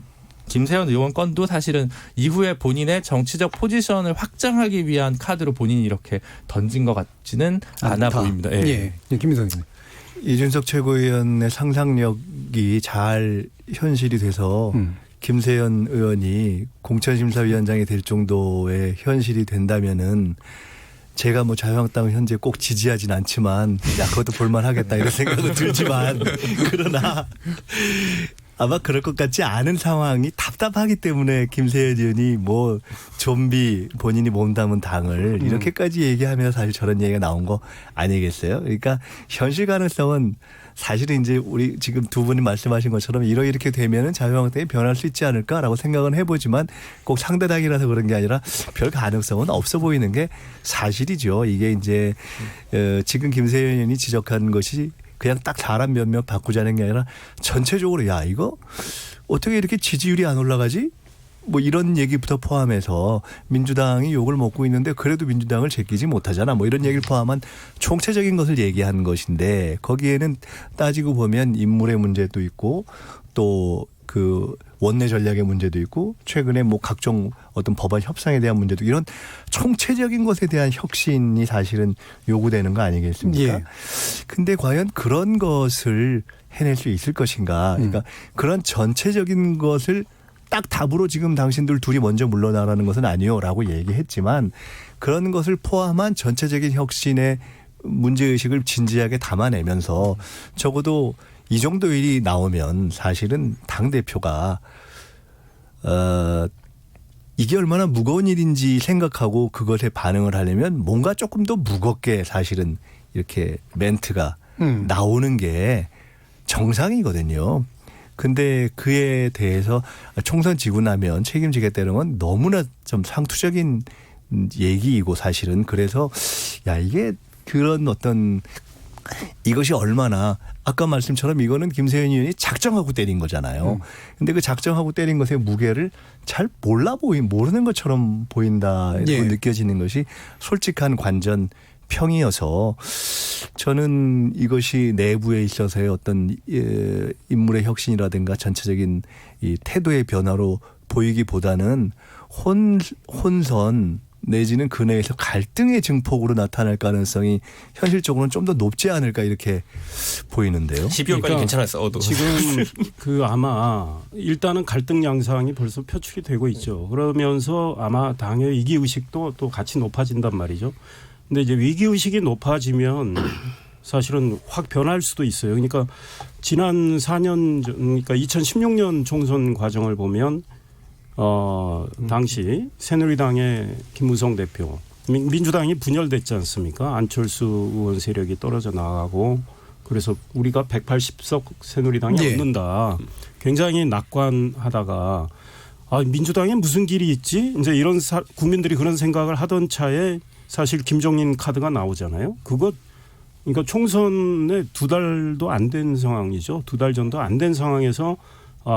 김세현 의원 건도 사실은 이후에 본인의 정치적 포지션을 확장하기 위한 카드로 본인이 이렇게 던진 것 같지는 않아 보입니다. 예. 예. 김민석 의원님. 이준석 최고위원의 상상력이 잘 현실이 돼서 김세현 의원이 공천심사위원장이 될 정도의 현실이 된다면은 제가 뭐 자유한국당을 현재 꼭 지지하진 않지만 야 그것도 볼만하겠다 이런 생각은 들지만 그러나 아마 그럴 것 같지 않은 상황이 답답하기 때문에 김세현 의원이 뭐 좀비 본인이 몸담은 당을 이렇게까지 얘기하면서 사실 저런 얘기가 나온 거 아니겠어요? 그러니까 현실 가능성은 사실은 이제 우리 지금 두 분이 말씀하신 것처럼 이렇게 되면은 자유한국당이 변할 수 있지 않을까라고 생각은 해보지만 꼭 상대당이라서 그런 게 아니라 별 가능성은 없어 보이는 게 사실이죠. 이게 이제 지금 김세현 의원이 지적한 것이 그냥 딱 사람 몇몇 바꾸자는 게 아니라 전체적으로 야 이거 어떻게 이렇게 지지율이 안 올라가지? 뭐 이런 얘기부터 포함해서 민주당이 욕을 먹고 있는데 그래도 민주당을 제끼지 못하잖아. 뭐 이런 얘기를 포함한 총체적인 것을 얘기한 것인데 거기에는 따지고 보면 인물의 문제도 있고 또 그 원내 전략의 문제도 있고 최근에 뭐 각종 어떤 법안 협상에 대한 문제도 이런 총체적인 것에 대한 혁신이 사실은 요구되는 거 아니겠습니까? 예. 근데 과연 그런 것을 해낼 수 있을 것인가? 그러니까 그런 전체적인 것을 딱 답으로 지금 당신들 둘이 먼저 물러나라는 것은 아니요라고 얘기했지만 그런 것을 포함한 전체적인 혁신의 문제의식을 진지하게 담아내면서 적어도 이 정도 일이 나오면 사실은 당대표가 이게 얼마나 무거운 일인지 생각하고 그것에 반응을 하려면 뭔가 조금 더 무겁게 사실은 이렇게 멘트가 나오는 게 정상이거든요. 근데 그에 대해서 총선 지고 나면 책임지겠다는 건 너무나 좀 상투적인 얘기이고 사실은 그래서 야 이게 그런 어떤 이것이 얼마나 아까 말씀처럼 이거는 김세현 의원이 작정하고 때린 거잖아요. 근데 그 작정하고 때린 것의 무게를 잘 모르는 것처럼 보인다 예. 느껴지는 것이 솔직한 관전 평이어서 저는 이것이 내부에 있어서의 어떤 인물의 혁신이라든가 전체적인 이 태도의 변화로 보이기보다는 혼선 내지는 그 내에서 갈등의 증폭으로 나타날 가능성이 현실적으로는 좀 더 높지 않을까 이렇게 보이는데요. 12월까지 그러니까 괜찮았어. 지금 그 아마 일단은 갈등 양상이 벌써 표출이 되고 있죠. 그러면서 아마 당의 위기 의식도 또 같이 높아진단 말이죠. 근데 이제 위기 의식이 높아지면 사실은 확 변할 수도 있어요. 그러니까 지난 4년 전, 그러니까 2016년 총선 과정을 보면 당시 새누리당의 김무성 대표, 민주당이 분열됐지 않습니까? 안철수 의원 세력이 떨어져 나가고 그래서 우리가 180석 새누리당이 예. 얻는다. 굉장히 낙관하다가 민주당에 무슨 길이 있지? 이제 이런 국민들이 그런 생각을 하던 차에 사실 김종인 카드가 나오잖아요. 그러니까 총선에 2달도 안 된 상황이죠. 2달 전도 안 된 상황에서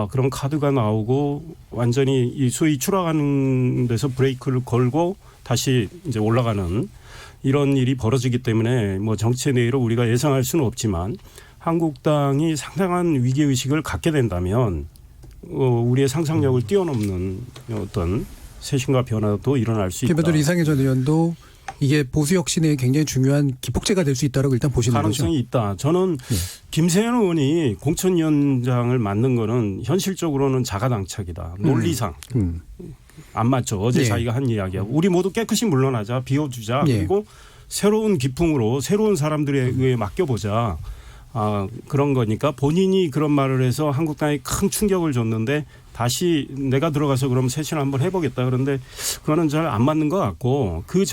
그런 카드가 나오고 완전히 이 소위 추락하는 데서 브레이크를 걸고 다시 이제 올라가는 이런 일이 벌어지기 때문에 뭐 정치의 내일을 우리가 예상할 수는 없지만 한국당이 상당한 위기의식을 갖게 된다면 우리의 상상력을 뛰어넘는 어떤 쇄신과 변화도 일어날 수 있다. 개별들 이상해 전 의원도 이게 보수 혁신에 굉장히 중요한 기폭제가 될 수 있다고 일단 보시는 거죠. 가능성이 있다. 저는 김세현 의원이 공천위원장을 맡는 거는 현실적으로는 자가당착이다. 논리상. 안 맞죠. 어제 예. 자기가 한 이야기하고. 우리 모두 깨끗이 물러나자. 비워주자. 예. 그리고 새로운 기풍으로 새로운 사람들에 의해 맡겨보자. 그런 거니까 본인이 그런 말을 해서 한국당에 큰 충격을 줬는데 다시 내가 들어가서 그럼 쇄신을 한번 해보겠다. 그런데 그거는 잘 안 맞는 것 같고 그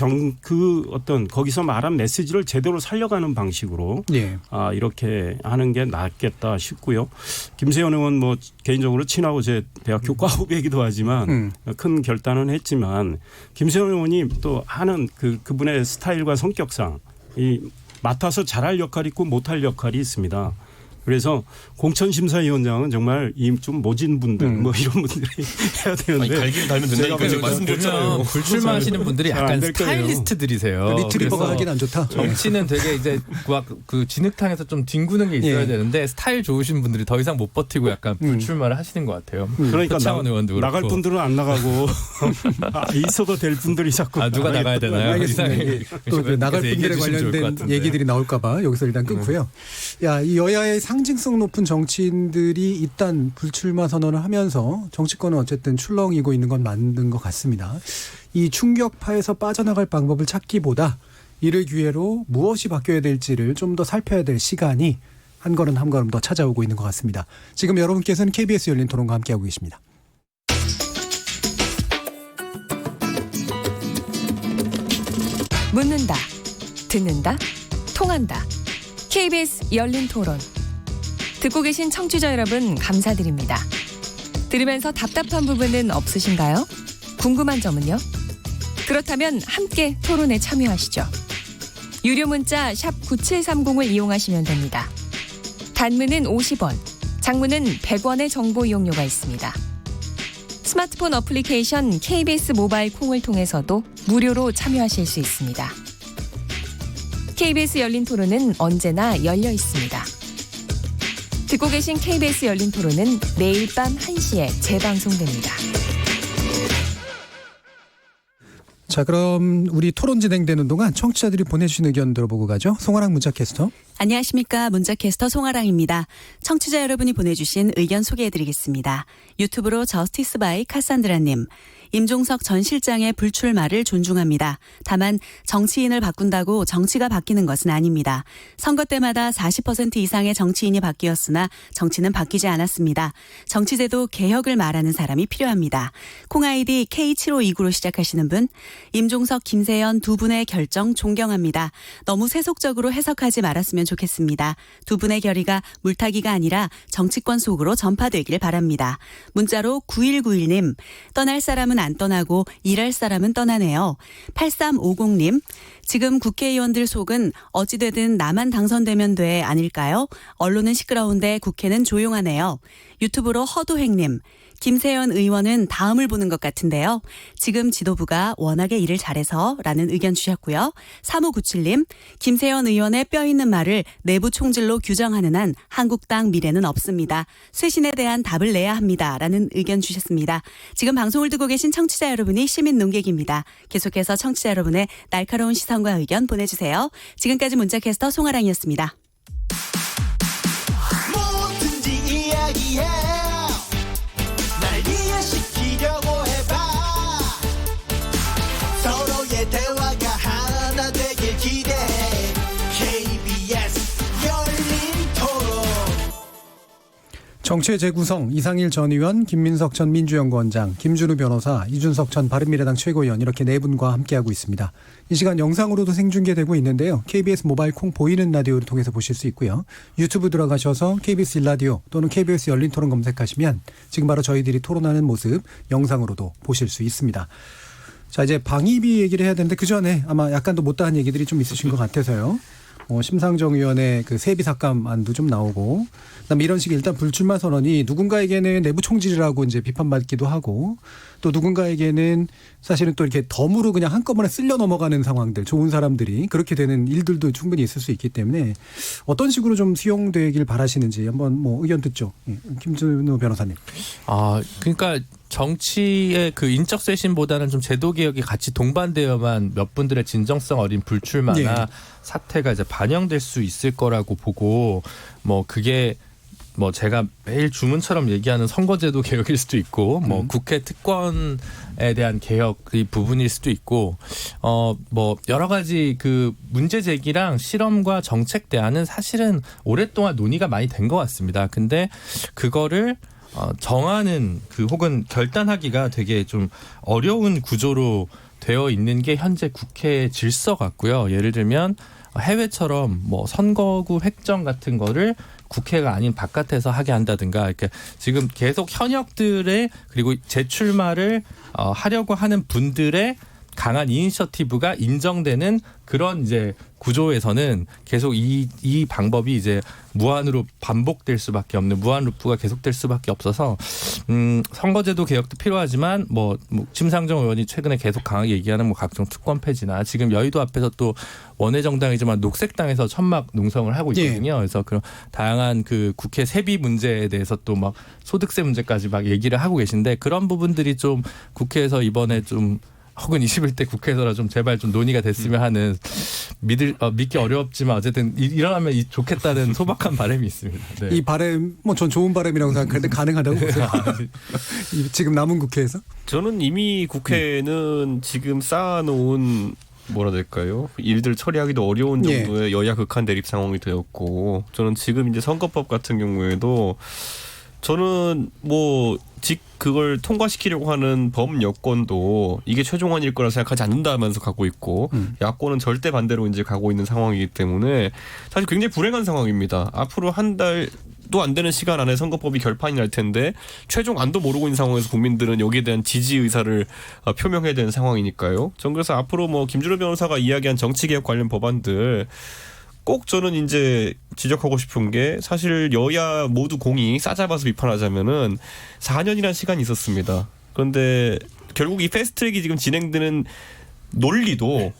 어떤 거기서 말한 메시지를 제대로 살려가는 방식으로 예. 이렇게 하는 게 낫겠다 싶고요. 김세현 의원 뭐 개인적으로 친하고 제 대학교 과 후배이기도 하지만 큰 결단은 했지만 김세현 의원이 또 하는 그분의 스타일과 성격상 맡아서 잘할 역할이 있고 못할 역할이 있습니다. 그래서 공천심사위원장은 정말 좀 모진 분들 뭐 이런 분들이 해야 되는데 갈기를 달면 된다니까 지금 말씀드렸잖아요. 불출마하시는 분들이 약간 스타일리스트들이세요. 리트리버가 하긴 안 좋다. 정치는 되게 이제 그 진흙탕에서 좀 뒹구는 게 있어야 예. 되는데 스타일 좋으신 분들이 더 이상 못 버티고 약간 불출마를 하시는 것 같아요. 그러니까 표창원 의원도 그렇고. 나갈 분들은 안 나가고 있어도 될 분들이 자꾸 누가 나가야 되나요? 알겠습니다. 또 나갈 분들에 관련된 얘기들이 나올까봐 여기서 일단 끊고요. 이 여야의 상징성 높은 정치인들이 일단 불출마 선언을 하면서 정치권은 어쨌든 출렁이고 있는 건 맞는 것 같습니다. 이 충격파에서 빠져나갈 방법을 찾기보다 이를 기회로 무엇이 바뀌어야 될지를 좀 더 살펴야 될 시간이 한 걸음 한 걸음 더 찾아오고 있는 것 같습니다. 지금 여러분께서는 KBS 열린 토론과 함께하고 계십니다. 묻는다, 듣는다, 통한다. KBS 열린 토론. 듣고 계신 청취자 여러분 감사드립니다. 들으면서 답답한 부분은 없으신가요? 궁금한 점은요? 그렇다면 함께 토론에 참여하시죠. 유료 문자 샵 9730을 이용하시면 됩니다. 단문은 50원, 장문은 100원의 정보 이용료가 있습니다. 스마트폰 어플리케이션 KBS 모바일 콩을 통해서도 무료로 참여하실 수 있습니다. KBS 열린 토론은 언제나 열려 있습니다. 듣고 계신 KBS 열린 토론은 매일 밤 1시에 재방송됩니다. 자, 그럼 우리 토론 진행되는 동안 청취자들이 보내주신 의견 들어보고 가죠. 송아랑 문자캐스터. 안녕하십니까. 문자캐스터 송아랑입니다. 청취자 여러분이 보내주신 의견 소개해드리겠습니다. 유튜브로 저스티스 바이 카산드라님. 임종석 전 실장의 불출마를 존중합니다. 다만 정치인을 바꾼다고 정치가 바뀌는 것은 아닙니다. 선거 때마다 40% 이상의 정치인이 바뀌었으나 정치는 바뀌지 않았습니다. 정치제도 개혁을 말하는 사람이 필요합니다. 콩아이디 K7529로 시작하시는 분. 임종석, 김세연 두 분의 결정 존경합니다. 너무 세속적으로 해석하지 말았으면 좋겠습니다. 두 분의 결의가 물타기가 아니라 정치권 속으로 전파되길 바랍니다. 문자로 9191님. 떠날 사람은 안 떠나고 일할 사람은 떠나네요. 8350님. 지금 국회의원들 속은 어찌되든 나만 당선되면 돼 아닐까요? 언론은 시끄러운데 국회는 조용하네요. 유튜브로 허도행님. 김세연 의원은 다음을 보는 것 같은데요. 지금 지도부가 워낙에 일을 잘해서 라는 의견 주셨고요. 3597님, 김세연 의원의 뼈 있는 말을 내부 총질로 규정하는 한 한국당 미래는 없습니다. 쇄신에 대한 답을 내야 합니다. 라는 의견 주셨습니다. 지금 방송을 듣고 계신 청취자 여러분이 시민 논객입니다. 계속해서 청취자 여러분의 날카로운 시선과 의견 보내주세요. 지금까지 문자캐스터 송아랑이었습니다. 정치의 재구성 이상일 전 의원, 김민석 전 민주연구원장, 김준우 변호사, 이준석 전 바른미래당 최고위원 이렇게 네 분과 함께하고 있습니다. 이 시간 영상으로도 생중계되고 있는데요. KBS 모바일 콩 보이는 라디오를 통해서 보실 수 있고요. 유튜브 들어가셔서 KBS 일라디오 또는 KBS 열린 토론 검색하시면 지금 바로 저희들이 토론하는 모습 영상으로도 보실 수 있습니다. 자, 이제 방위비 얘기를 해야 되는데 그 전에 아마 약간 더 못다한 얘기들이 좀 있으신 것 같아서요. 심상정 의원의 그 세비 삭감안도 좀 나오고, 그다음에 이런 식의 일단 불출마 선언이 누군가에게는 내부 총질이라고 이제 비판받기도 하고, 또 누군가에게는 사실은 또 이렇게 덤으로 그냥 한꺼번에 쓸려 넘어가는 상황들, 좋은 사람들이 그렇게 되는 일들도 충분히 있을 수 있기 때문에 어떤 식으로 좀 수용되길 바라시는지 한번 뭐 의견 듣죠. 김준우 변호사님. 그러니까 정치의 그 인적 쇄신보다는 좀 제도 개혁이 같이 동반되어야만 몇 분들의 진정성 어린 불출마나 사태가 이제 반영될 수 있을 거라고 보고, 뭐 그게 뭐 제가 매일 주문처럼 얘기하는 선거제도 개혁일 수도 있고, 뭐 국회 특권에 대한 개혁의 부분일 수도 있고, 뭐 여러 가지 그 문제 제기랑 실험과 정책 대안은 사실은 오랫동안 논의가 많이 된 것 같습니다. 근데 그거를 정하는 그 혹은 결단하기가 되게 좀 어려운 구조로 되어 있는 게 현재 국회 질서 같고요. 예를 들면 해외처럼 뭐 선거구 획정 같은 거를 국회가 아닌 바깥에서 하게 한다든가, 이렇게 지금 계속 현역들의 그리고 재출마를 하려고 하는 분들의 강한 이니셔티브가 인정되는 그런 이제 구조에서는 계속 이 방법이 이제 무한으로 반복될 수밖에 없는, 무한 루프가 계속될 수밖에 없어서 선거제도 개혁도 필요하지만 뭐 심상정 의원이 최근에 계속 강하게 얘기하는 뭐 각종 특권 폐지나, 지금 여의도 앞에서 또 원외정당이지만 녹색당에서 천막 농성을 하고 있거든요. 그래서 그런 다양한 그 국회 세비 문제에 대해서 또 막 소득세 문제까지 막 얘기를 하고 계신데, 그런 부분들이 좀 국회에서 이번에 좀 혹은 21대 국회에서라 좀 제발 좀 논의가 됐으면 하는, 믿기 어렵지만 어쨌든 일어나면 좋겠다는 소박한 바람이 있습니다. 네. 이 바람, 뭐 전 좋은 바람이라고 생각하는데 가능하다고 보세요? 지금 남은 국회에서? 저는 이미 국회는 지금 쌓아놓은 뭐라 될까요? 일들 처리하기도 어려운 정도의 여야 극한 대립 상황이 되었고, 저는 지금 이제 선거법 같은 경우에도 저는 뭐 그걸 통과시키려고 하는 범여권도 이게 최종안일 거라 생각하지 않는다면서 가고 있고, 야권은 절대 반대로 이제 가고 있는 상황이기 때문에 사실 굉장히 불행한 상황입니다. 앞으로 한 달도 안 되는 시간 안에 선거법이 결판이 날 텐데 최종안도 모르고 있는 상황에서 국민들은 여기에 대한 지지 의사를 표명해야 되는 상황이니까요. 전 그래서 앞으로 뭐 김준호 변호사가 이야기한 정치개혁 관련 법안들 꼭 저는 이제 지적하고 싶은 게, 사실 여야 모두 공이 싸잡아서 비판하자면은 4년이라는 시간이 있었습니다. 그런데 결국 이 패스트트랙이 지금 진행되는 논리도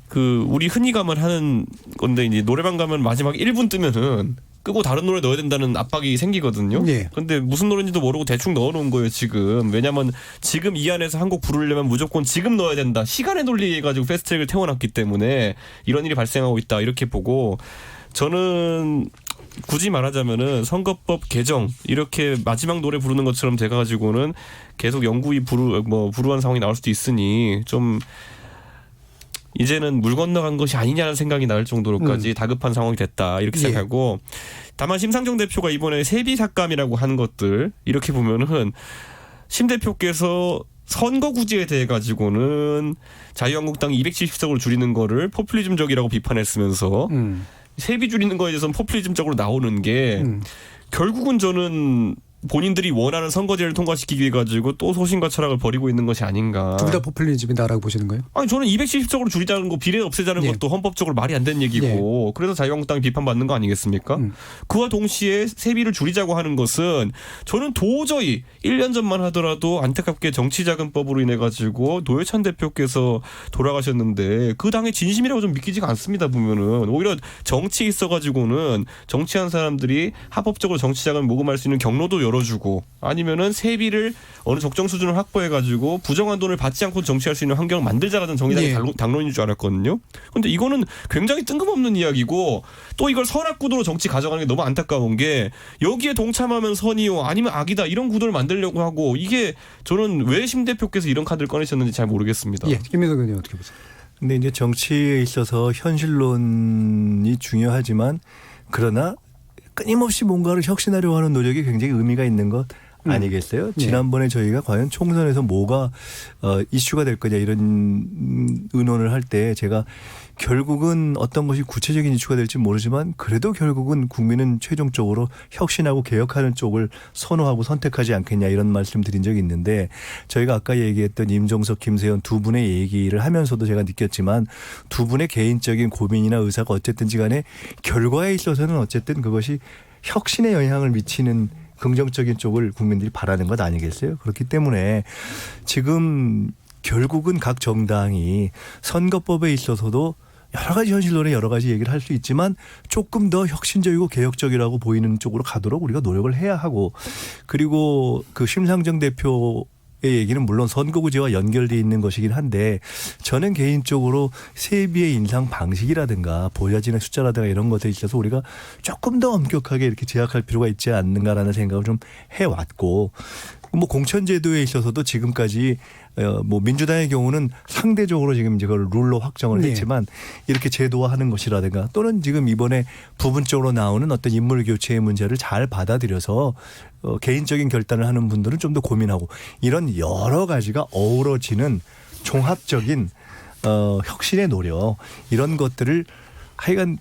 그 우리 흔히 가면 하는 건데, 이제 노래방 가면 마지막 1분 뜨면은 끄고 다른 노래 넣어야 된다는 압박이 생기거든요. 근데 무슨 노래인지도 모르고 대충 넣어놓은 거예요 지금. 왜냐하면 지금 이 안에서 한 곡 부르려면 무조건 지금 넣어야 된다, 시간의 논리에 가지고 패스트트랙을 태워놨기 때문에 이런 일이 발생하고 있다, 이렇게 보고, 저는 굳이 말하자면은 선거법 개정 이렇게 마지막 노래 부르는 것처럼 돼가지고는 계속 영구히 불우한 상황이 나올 수도 있으니 좀 이제는 물 건너간 것이 아니냐는 생각이 날 정도로까지 다급한 상황이 됐다, 이렇게 생각하고, 다만 심상정 대표가 이번에 세비 삭감이라고 한 것들 이렇게 보면은 심 대표께서 선거구제에 대해 가지고는 자유한국당이 270석으로 줄이는 거를 포퓰리즘적이라고 비판했으면서 세비 줄이는 거에 대해서는 포퓰리즘적으로 나오는 게 결국은 저는 본인들이 원하는 선거제를 통과시키기 위해 가지고 또 소신과 철학을 버리고 있는 것이 아닌가. 둘 다 포퓰리즘이다라고 보시는 거예요? 아니 저는 270석으로 줄이자는 거 비례 없애자는 예. 것도 헌법적으로 말이 안 되는 얘기고 그래서 자유한국당이 비판받는 거 아니겠습니까? 그와 동시에 세비를 줄이자고 하는 것은 저는 도저히 1년 전만 하더라도 안타깝게 정치자금법으로 인해 가지고 노회찬 대표께서 돌아가셨는데 그 당의 진심이라고 좀 믿기지가 않습니다. 보면은 오히려 정치에 있어 가지고는 정치한 사람들이 합법적으로 정치자금을 모금할 수 있는 경로도 열어주고 아니면은 세비를 어느 적정 수준을 확보해가지고 부정한 돈을 받지 않고 정치할 수 있는 환경을 만들자라는 정의당의 당론인 줄 알았거든요. 그런데 이거는 굉장히 뜬금없는 이야기고 또 이걸 선악구도로 정치 가져가는 게 너무 안타까운 게 여기에 동참하면 선이요 아니면 악이다 이런 구도를 만들려고 하고 이게 저는 왜 심 대표께서 이런 카드를 꺼내셨는지 잘 모르겠습니다. 예, 김민석 의원님 어떻게 보세요? 근데 이제 정치에 있어서 현실론이 중요하지만 그러나 끊임없이 뭔가를 혁신하려고 하는 노력이 굉장히 의미가 있는 것 아니겠어요? 지난번에 저희가 과연 총선에서 뭐가 이슈가 될 거냐 이런 의논을 할 때 제가 결국은 어떤 것이 구체적인 이슈가 될지 모르지만 그래도 결국은 국민은 최종적으로 혁신하고 개혁하는 쪽을 선호하고 선택하지 않겠냐 이런 말씀 드린 적이 있는데 저희가 아까 얘기했던 임종석, 김세현 두 분의 얘기를 하면서도 제가 느꼈지만 두 분의 개인적인 고민이나 의사가 어쨌든지 간에 결과에 있어서는 어쨌든 그것이 혁신에 영향을 미치는 긍정적인 쪽을 국민들이 바라는 것 아니겠어요? 그렇기 때문에 지금 결국은 각 정당이 선거법에 있어서도 여러 가지 현실론에 여러 가지 얘기를 할 수 있지만 조금 더 혁신적이고 개혁적이라고 보이는 쪽으로 가도록 우리가 노력을 해야 하고 그리고 그 심상정 대표 의 얘기는 물론 선거구제와 연결되어 있는 것이긴 한데 저는 개인적으로 세비의 인상 방식이라든가 보좌진의 숫자라든가 이런 것에 있어서 우리가 조금 더 엄격하게 이렇게 제약할 필요가 있지 않는가라는 생각을 좀 해왔고 뭐 공천제도에 있어서도 지금까지 뭐 민주당의 경우는 상대적으로 지금 이걸 룰로 확정을 했지만 이렇게 제도화하는 것이라든가 또는 지금 이번에 부분적으로 나오는 어떤 인물 교체의 문제를 잘 받아들여서 개인적인 결단을 하는 분들은 좀 더 고민하고 이런 여러 가지가 어우러지는 종합적인 혁신의 노력 이런 것들을 하여간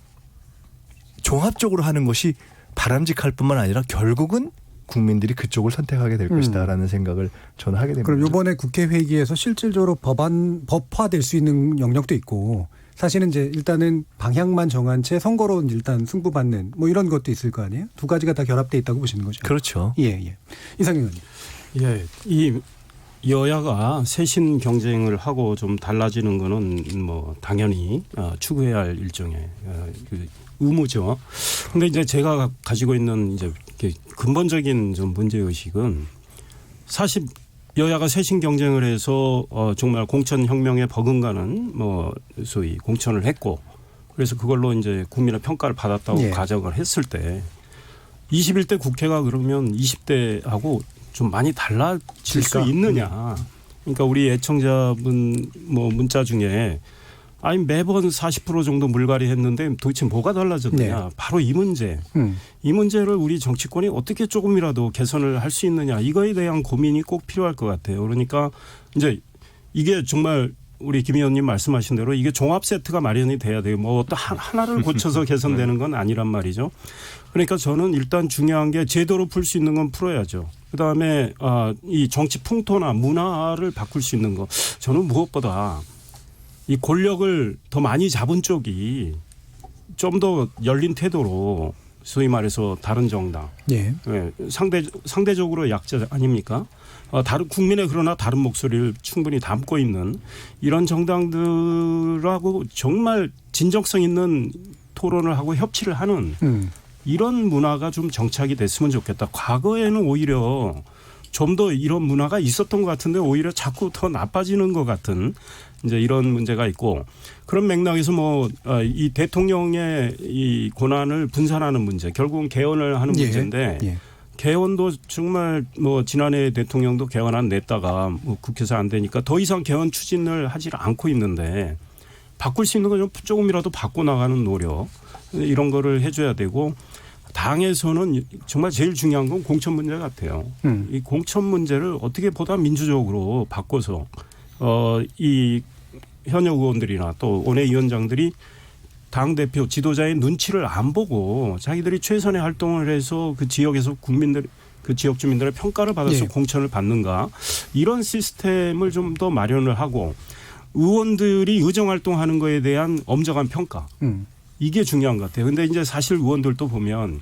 종합적으로 하는 것이 바람직할 뿐만 아니라 결국은 국민들이 그쪽을 선택하게 될 것이다라는 생각을 저는 하게 됩니다. 그럼 이번에 국회 회기에서 실질적으로 법화될 수 있는 영역도 있고 사실은 이제 일단은 방향만 정한 채 선거로 일단 승부받는 뭐 이런 것도 있을 거 아니에요? 두 가지가 다 결합돼 있다고 보시는 거죠. 그렇죠. 예. 이상경 의원님. 예, 이 여야가 쇄신 경쟁을 하고 좀 달라지는 거는 뭐 당연히 추구해야 할 일종의 그 의무죠. 근데 이제 제가 가지고 있는 이제 근본적인 좀 문제 의식은 사실 여야가 쇄신 경쟁을 해서 정말 공천 혁명에 버금가는 뭐 소위 공천을 했고 그래서 그걸로 이제 국민의 평가를 받았다고 가정을 했을 때 21대 국회가 그러면 20대하고 좀 많이 달라질 수 있느냐. 그러니까 우리 애청자분 뭐 문자 중에 아니 매번 40% 정도 물갈이 했는데 도대체 뭐가 달라졌느냐. 바로 이 문제. 이 문제를 우리 정치권이 어떻게 조금이라도 개선을 할 수 있느냐. 이거에 대한 고민이 꼭 필요할 것 같아요. 그러니까 이제 이게 정말 우리 김 의원님 말씀하신 대로 이게 종합 세트가 마련이 돼야 돼요. 뭐 또 하나를 고쳐서 개선되는 건 아니란 말이죠. 그러니까 저는 일단 중요한 게 제도로 풀 수 있는 건 풀어야죠. 그다음에 이 정치 풍토나 문화를 바꿀 수 있는 거. 저는 무엇보다 이 권력을 더 많이 잡은 쪽이 좀 더 열린 태도로 소위 말해서 다른 정당, 상대적으로 약자 아닙니까? 다른 국민의 그러나 다른 목소리를 충분히 담고 있는 이런 정당들하고 정말 진정성 있는 토론을 하고 협치를 하는 이런 문화가 좀 정착이 됐으면 좋겠다. 과거에는 오히려 좀 더 이런 문화가 있었던 것 같은데 오히려 자꾸 더 나빠지는 것 같은 이제 이런 문제가 있고 그런 맥락에서 뭐 이 대통령의 이 권한을 분산하는 문제 결국은 개헌을 하는 문제인데 개헌도 정말 뭐 지난해 대통령도 개헌안 냈다가 뭐 국회에서 안 되니까 더 이상 개헌 추진을 하지 않고 있는데 바꿀 수 있는 거 좀 조금이라도 바꿔 나가는 노력 이런 거를 해줘야 되고 당에서는 정말 제일 중요한 건 공천 문제 같아요. 이 공천 문제를 어떻게 보다 민주적으로 바꿔서 이 현역 의원들이나 또 원외위원장들이 당대표 지도자의 눈치를 안 보고 자기들이 최선의 활동을 해서 그 지역에서 국민들 그 지역 주민들의 평가를 받아서 공천을 받는가 이런 시스템을 좀 더 마련을 하고 의원들이 의정활동하는 거에 대한 엄정한 평가 이게 중요한 것 같아요. 근데 이제 사실 의원들도 보면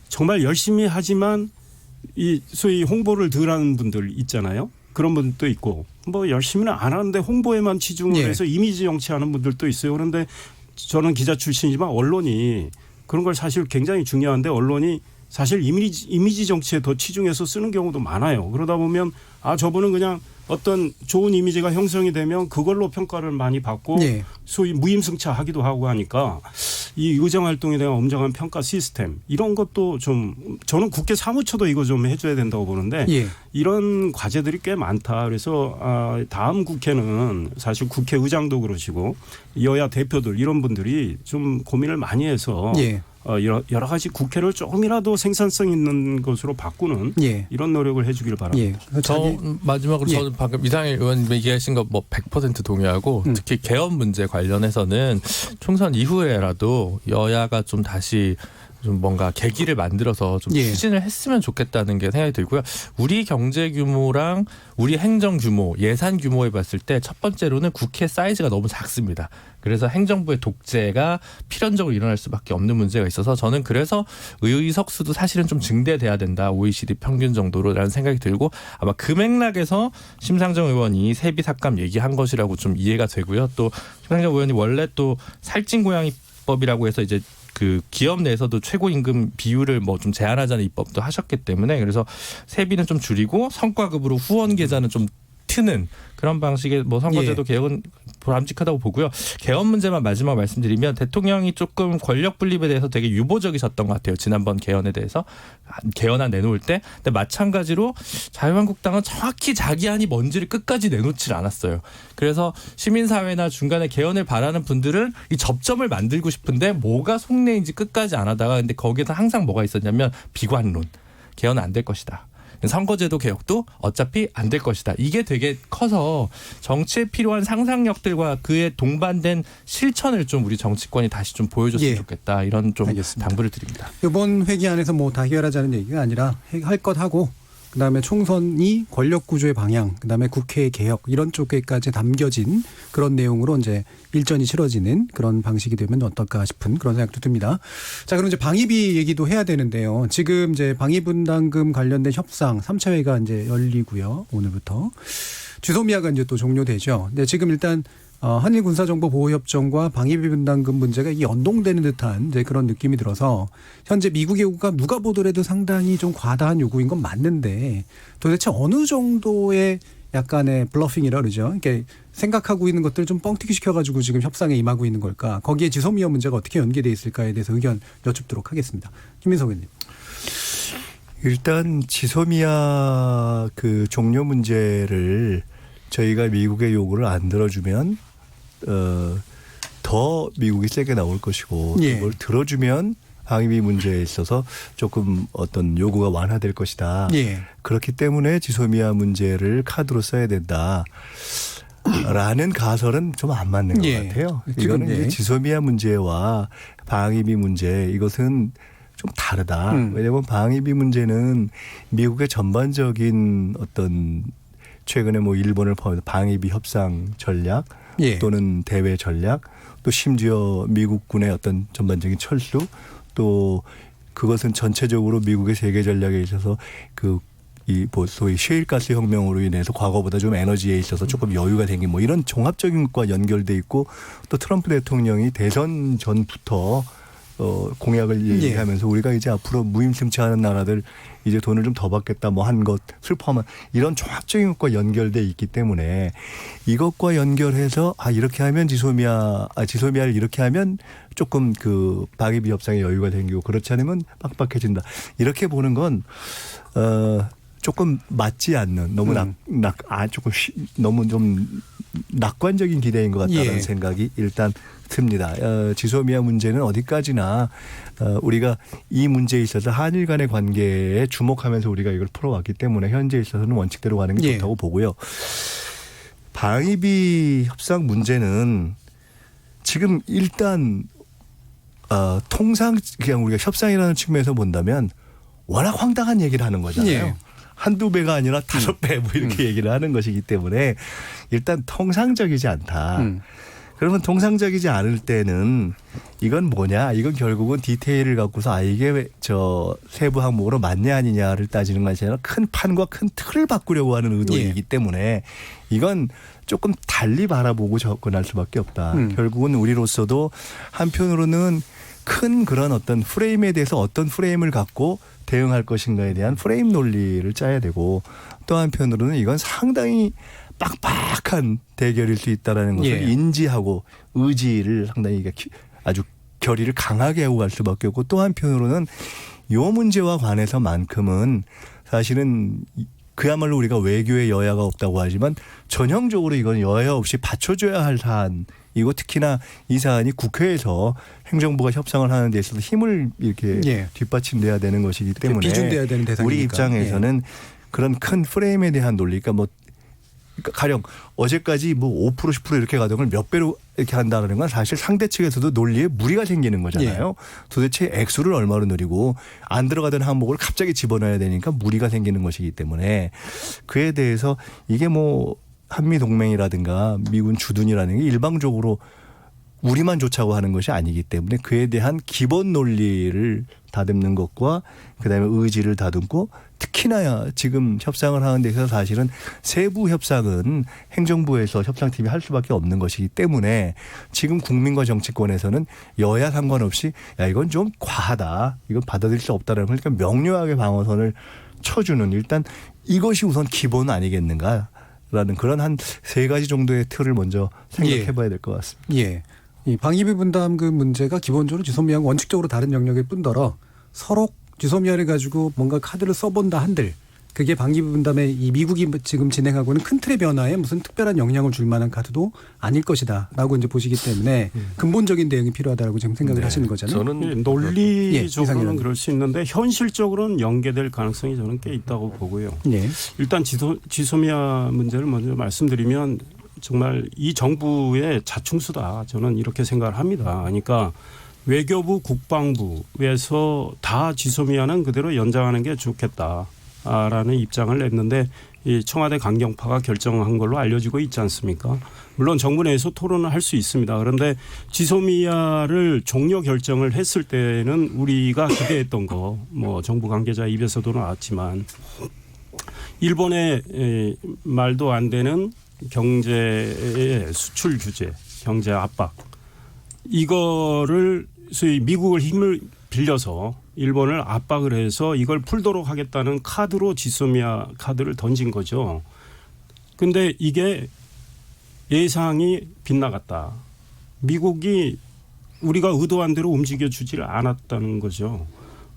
정말 열심히 하지만 이 소위 홍보를 덜 하는 분들 있잖아요. 그런 분도 있고 뭐 열심히는 안 하는데 홍보에만 치중을 해서 이미지 정치하는 분들도 있어요. 그런데 저는 기자 출신이지만 언론이 그런 걸 사실 굉장히 중요한데 언론이 사실 이미지 정치에 더 치중해서 쓰는 경우도 많아요. 그러다 보면 저분은 그냥 어떤 좋은 이미지가 형성이 되면 그걸로 평가를 많이 받고 소위 무임승차하기도 하고 하니까 이 의정활동에 대한 엄정한 평가 시스템 이런 것도 좀 저는 국회 사무처도 이거 좀 해줘야 된다고 보는데 이런 과제들이 꽤 많다. 그래서 다음 국회는 사실 국회의장도 그러시고 여야 대표들 이런 분들이 좀 고민을 많이 해서 여러 가지 국회를 조금이라도 생산성 있는 것으로 바꾸는 이런 노력을 해주길 바랍니다. 저 마지막으로 저는 방금 이상일 의원님 얘기하신 거 뭐 100% 동의하고 특히 개헌 문제 관련해서는 총선 이후에라도 여야가 좀 다시 좀 뭔가 계기를 만들어서 좀 추진을 했으면 좋겠다는 게 생각이 들고요. 우리 경제 규모랑 우리 행정 규모, 예산 규모에 봤을 때 첫 번째로는 국회 사이즈가 너무 작습니다. 그래서 행정부의 독재가 필연적으로 일어날 수밖에 없는 문제가 있어서 저는 그래서 의석 수도 사실은 좀 증대돼야 된다. OECD 평균 정도로라는 생각이 들고 아마 그 맥락에서 심상정 의원이 세비 삭감 얘기한 것이라고 좀 이해가 되고요. 또 심상정 의원이 원래 또 살찐고양이법이라고 해서 이제 그 기업 내에서도 최고임금 비율을 뭐 좀 제한하자는 입법도 하셨기 때문에 그래서 세비는 좀 줄이고 성과급으로 후원 계좌는 좀 트는 그런 방식의 뭐 선거제도 개혁은 바람직하다고 보고요. 개헌 문제만 마지막 말씀드리면 대통령이 조금 권력 분립에 대해서 되게 유보적이셨던 것 같아요. 지난번 개헌에 대해서 개헌안 내놓을 때. 근데 마찬가지로 자유한국당은 정확히 자기 안이 뭔지를 끝까지 내놓질 않았어요. 그래서 시민사회나 중간에 개헌을 바라는 분들은 이 접점을 만들고 싶은데 뭐가 속내인지 끝까지 안 하다가 근데 거기에서 항상 뭐가 있었냐면 비관론. 개헌은 안 될 것이다. 선거제도 개혁도 어차피 안 될 것이다. 이게 되게 커서 정치에 필요한 상상력들과 그에 동반된 실천을 좀 우리 정치권이 다시 좀 보여줬으면 좋겠다. 이런 좀 당부를 드립니다. 이번 회기 안에서 뭐 다 해결하자는 얘기가 아니라 할 것 하고 그다음에 총선이 권력 구조의 방향, 그다음에 국회의 개혁 이런 쪽에까지 담겨진 그런 내용으로 이제 일전이 치러지는 그런 방식이 되면 어떨까 싶은 그런 생각도 듭니다. 자, 그럼 이제 방위비 얘기도 해야 되는데요. 지금 이제 방위분담금 관련된 협상 3차 회가 이제 열리고요. 오늘부터 주소미아가 이제 또 종료되죠. 근데 지금 일단 한일 군사정보보호협정과 방위비 분담금 문제가 이 연동되는 듯한 이제 그런 느낌이 들어서 현재 미국의 요구가 누가 보더라도 상당히 좀 과다한 요구인 건 맞는데 도대체 어느 정도의 약간의 블러핑이라 그러죠. 이렇게 생각하고 있는 것들을 좀 뻥튀기 시켜가지고 지금 협상에 임하고 있는 걸까. 거기에 지소미아 문제가 어떻게 연계돼 있을까에 대해서 의견 여쭙도록 하겠습니다. 김민석 의원님. 일단 지소미아 그 종료 문제를 저희가 미국의 요구를 안 들어주면 더 미국이 세게 나올 것이고 그걸 들어주면 방위비 문제에 있어서 조금 어떤 요구가 완화될 것이다. 그렇기 때문에 지소미아 문제를 카드로 써야 된다. 라는 가설은 좀 안 맞는 것 같아요. 이거는 이제 지소미아 문제와 방위비 문제 이것은 좀 다르다. 왜냐하면 방위비 문제는 미국의 전반적인 어떤 최근에 뭐 일본을 포함해서 방위비 협상 전략 또는 대외 전략 또 심지어 미국군의 어떤 전반적인 철수 또 그것은 전체적으로 미국의 세계 전략에 있어서 이 소위 셰일가스 혁명으로 인해서 과거보다 좀 에너지에 있어서 조금 여유가 생긴 뭐 이런 종합적인 것과 연결돼 있고 또 트럼프 대통령이 대선 전부터 공약을 얘기하면서 우리가 이제 앞으로 무임승차하는 나라들 이제 돈을 좀 더 받겠다 뭐 한 것을 포함한 이런 종합적인 것과 연결돼 있기 때문에 이것과 연결해서 이렇게 하면 지소미아를 이렇게 하면 조금 그 방위비 협상에 여유가 생기고 그렇지 않으면 빡빡해진다. 이렇게 보는 건 조금 맞지 않는 너무 너무 좀 낙관적인 기대인 것 같다는 생각이 일단 듭니다. 지소미아 문제는 어디까지나 우리가 이 문제에 있어서 한일 간의 관계에 주목하면서 우리가 이걸 풀어왔기 때문에 현재에 있어서는 원칙대로 가는 게 좋다고 보고요. 방위비 협상 문제는 지금 일단 통상 그냥 우리가 협상이라는 측면에서 본다면 워낙 황당한 얘기를 하는 거잖아요. 예. 한두 배가 아니라 5배 뭐 이렇게 얘기를 하는 것이기 때문에 일단 통상적이지 않다. 그러면 통상적이지 않을 때는 이건 뭐냐? 이건 결국은 디테일을 갖고서 이게 저 세부 항목으로 맞냐 아니냐를 따지는 것이 아니라 큰 판과 큰 틀을 바꾸려고 하는 의도이기 때문에 이건 조금 달리 바라보고 접근할 수밖에 없다. 결국은 우리로서도 한편으로는 큰 그런 어떤 프레임에 대해서 어떤 프레임을 갖고 대응할 것인가에 대한 프레임 논리를 짜야 되고 또 한편으로는 이건 상당히 빡빡한 대결일 수 있다는 것을 예. 인지하고 의지를 상당히 아주 결의를 강하게 하고 갈 수밖에 없고 또 한편으로는 이 문제와 관해서만큼은 사실은 그야말로 우리가 외교에 여야가 없다고 하지만 전형적으로 이건 여야 없이 받쳐줘야 할 사안이고 특히나 이 사안이 국회에서 행정부가 협상을 하는 데 있어서 힘을 이렇게 예. 뒷받침돼야 되는 것이기 때문에 비준돼야 되는 대상이니까. 우리 입장에서는 그런 큰 프레임에 대한 논리, 그러니까 가령 어제까지 5% 10% 이렇게 가던 걸 몇 배로 이렇게 한다는 건 사실 상대 측에서도 논리에 무리가 생기는 거잖아요. 도대체 액수를 얼마로 누리고 안 들어가던 항목을 갑자기 집어넣어야 되니까 무리가 생기는 것이기 때문에 그에 대해서 이게 한미 동맹이라든가 미군 주둔이라는 게 일방적으로 우리만 좋자고 하는 것이 아니기 때문에 그에 대한 기본 논리를 다듬는 것과 그다음에 의지를 다듬고 특히나 지금 협상을 하는 데서 사실은 세부 협상은 행정부에서 협상팀이 할 수밖에 없는 것이기 때문에 지금 국민과 정치권에서는 여야 상관없이 야 이건 좀 과하다. 이건 받아들일 수 없다라는 걸 그러니까 명료하게 방어선을 쳐주는 일단 이것이 우선 기본 아니겠는가라는 그런 한 3가지 정도의 틀을 먼저 생각해 봐야 될 것 같습니다. 예. 이 방위비 분담금 문제가 기본적으로 지소미아와 원칙적으로 다른 영역일 뿐더러 서로 지소미아를 가지고 뭔가 카드를 써본다 한들 그게 방위비 분담에 이 미국이 지금 진행하고 있는 큰 틀의 변화에 무슨 특별한 영향을 줄 만한 카드도 아닐 것이다라고 이제 보시기 때문에 근본적인 대응이 필요하다고 지금 생각을 하시는 거잖아요. 저는 논리적으로는 그럴 수 있는데 현실적으로는 연계될 가능성이 저는 꽤 있다고 보고요. 예. 일단 지소미아 문제를 먼저 말씀드리면 정말 이 정부의 자충수다. 저는 이렇게 생각을 합니다. 그러니까 외교부, 국방부에서 다 지소미아는 그대로 연장하는 게 좋겠다라는 입장을 냈는데 이 청와대 강경파가 결정한 걸로 알려지고 있지 않습니까? 물론 정부 내에서 토론을 할 수 있습니다. 그런데 지소미아를 종료 결정을 했을 때는 우리가 기대했던 거, 정부 관계자 입에서도 나왔지만 일본의 말도 안 되는 경제의 수출 규제, 경제 압박 이거를 소위 미국을 힘을 빌려서 일본을 압박을 해서 이걸 풀도록 하겠다는 카드로 지소미아 카드를 던진 거죠. 근데 이게 예상이 빗나갔다. 미국이 우리가 의도한 대로 움직여주지를 않았다는 거죠.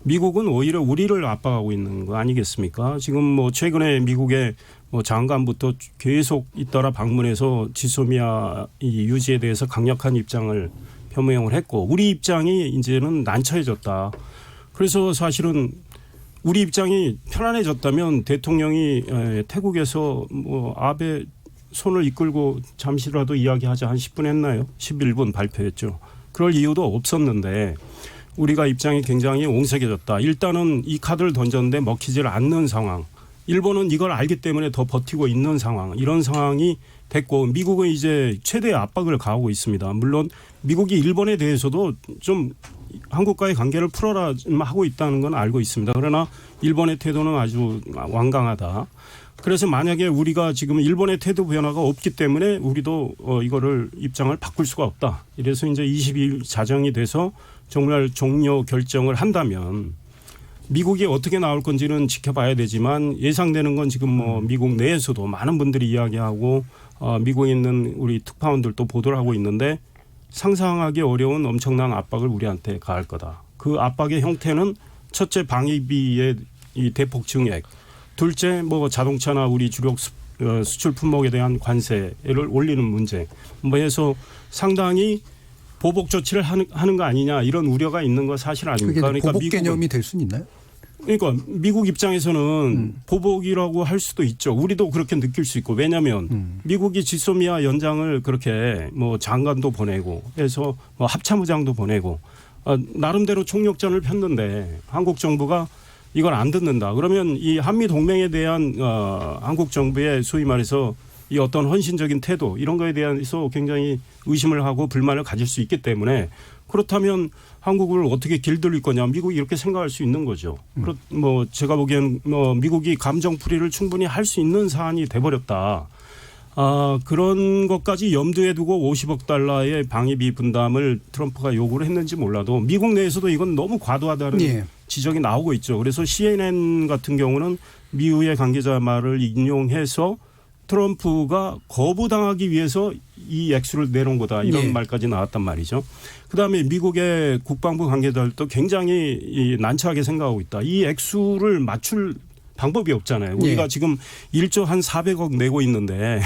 미국은 오히려 우리를 압박하고 있는 거 아니겠습니까? 지금 최근에 미국의 장관부터 계속 잇따라 방문해서 지소미아 유지에 대해서 강력한 입장을 표명을 했고 우리 입장이 이제는 난처해졌다. 그래서 사실은 우리 입장이 편안해졌다면 대통령이 태국에서 아베 손을 이끌고 잠시라도 이야기하자 한 10분 했나요? 11분 발표했죠. 그럴 이유도 없었는데 우리가 입장이 굉장히 옹색해졌다. 일단은 이 카드를 던졌는데 먹히질 않는 상황. 일본은 이걸 알기 때문에 더 버티고 있는 상황. 이런 상황이 됐고 미국은 이제 최대의 압박을 가하고 있습니다. 물론 미국이 일본에 대해서도 좀 한국과의 관계를 풀어라 하고 있다는 건 알고 있습니다. 그러나 일본의 태도는 아주 완강하다. 그래서 만약에 우리가 지금 일본의 태도 변화가 없기 때문에 우리도 이거를 입장을 바꿀 수가 없다. 이래서 이제 22일 자정이 돼서 정말 종료 결정을 한다면 미국이 어떻게 나올 건지는 지켜봐야 되지만 예상되는 건 지금 미국 내에서도 많은 분들이 이야기하고 미국에 있는 우리 특파원들도 보도를 하고 있는데 상상하기 어려운 엄청난 압박을 우리한테 가할 거다. 그 압박의 형태는 첫째 방위비의 이 대폭 증액, 둘째 자동차나 우리 주력 수출 품목에 대한 관세를 올리는 문제 해서 상당히 보복 조치를 하는 거 아니냐 이런 우려가 있는 거 사실 아닙니까? 그러니까 보복 개념이 될 수는 있나요? 그러니까 미국 입장에서는 보복이라고 할 수도 있죠. 우리도 그렇게 느낄 수 있고 왜냐하면 미국이 지소미아 연장을 그렇게 장관도 보내고 해서 합참의장도 보내고 나름대로 총력전을 폈는데 한국 정부가 이걸 안 듣는다. 그러면 이 한미 동맹에 대한 한국 정부의 소위 말해서 이 어떤 헌신적인 태도 이런 거에 대해서 굉장히 의심을 하고 불만을 가질 수 있기 때문에 그렇다면 한국을 어떻게 길들일 거냐 미국이 이렇게 생각할 수 있는 거죠. 뭐 제가 보기엔 미국이 감정풀이를 충분히 할 수 있는 사안이 돼버렸다. 그런 것까지 염두에 두고 50억 달러의 방위비 분담을 트럼프가 요구를 했는지 몰라도 미국 내에서도 이건 너무 과도하다는 예. 지적이 나오고 있죠. 그래서 CNN 같은 경우는 미국의 관계자 말을 인용해서 트럼프가 거부당하기 위해서 이 액수를 내놓은 거다 이런 예. 말까지 나왔단 말이죠. 그다음에 미국의 국방부 관계자들도 굉장히 난처하게 생각하고 있다. 이 액수를 맞출 방법이 없잖아요. 우리가 예. 지금 1조 한 400억 내고 있는데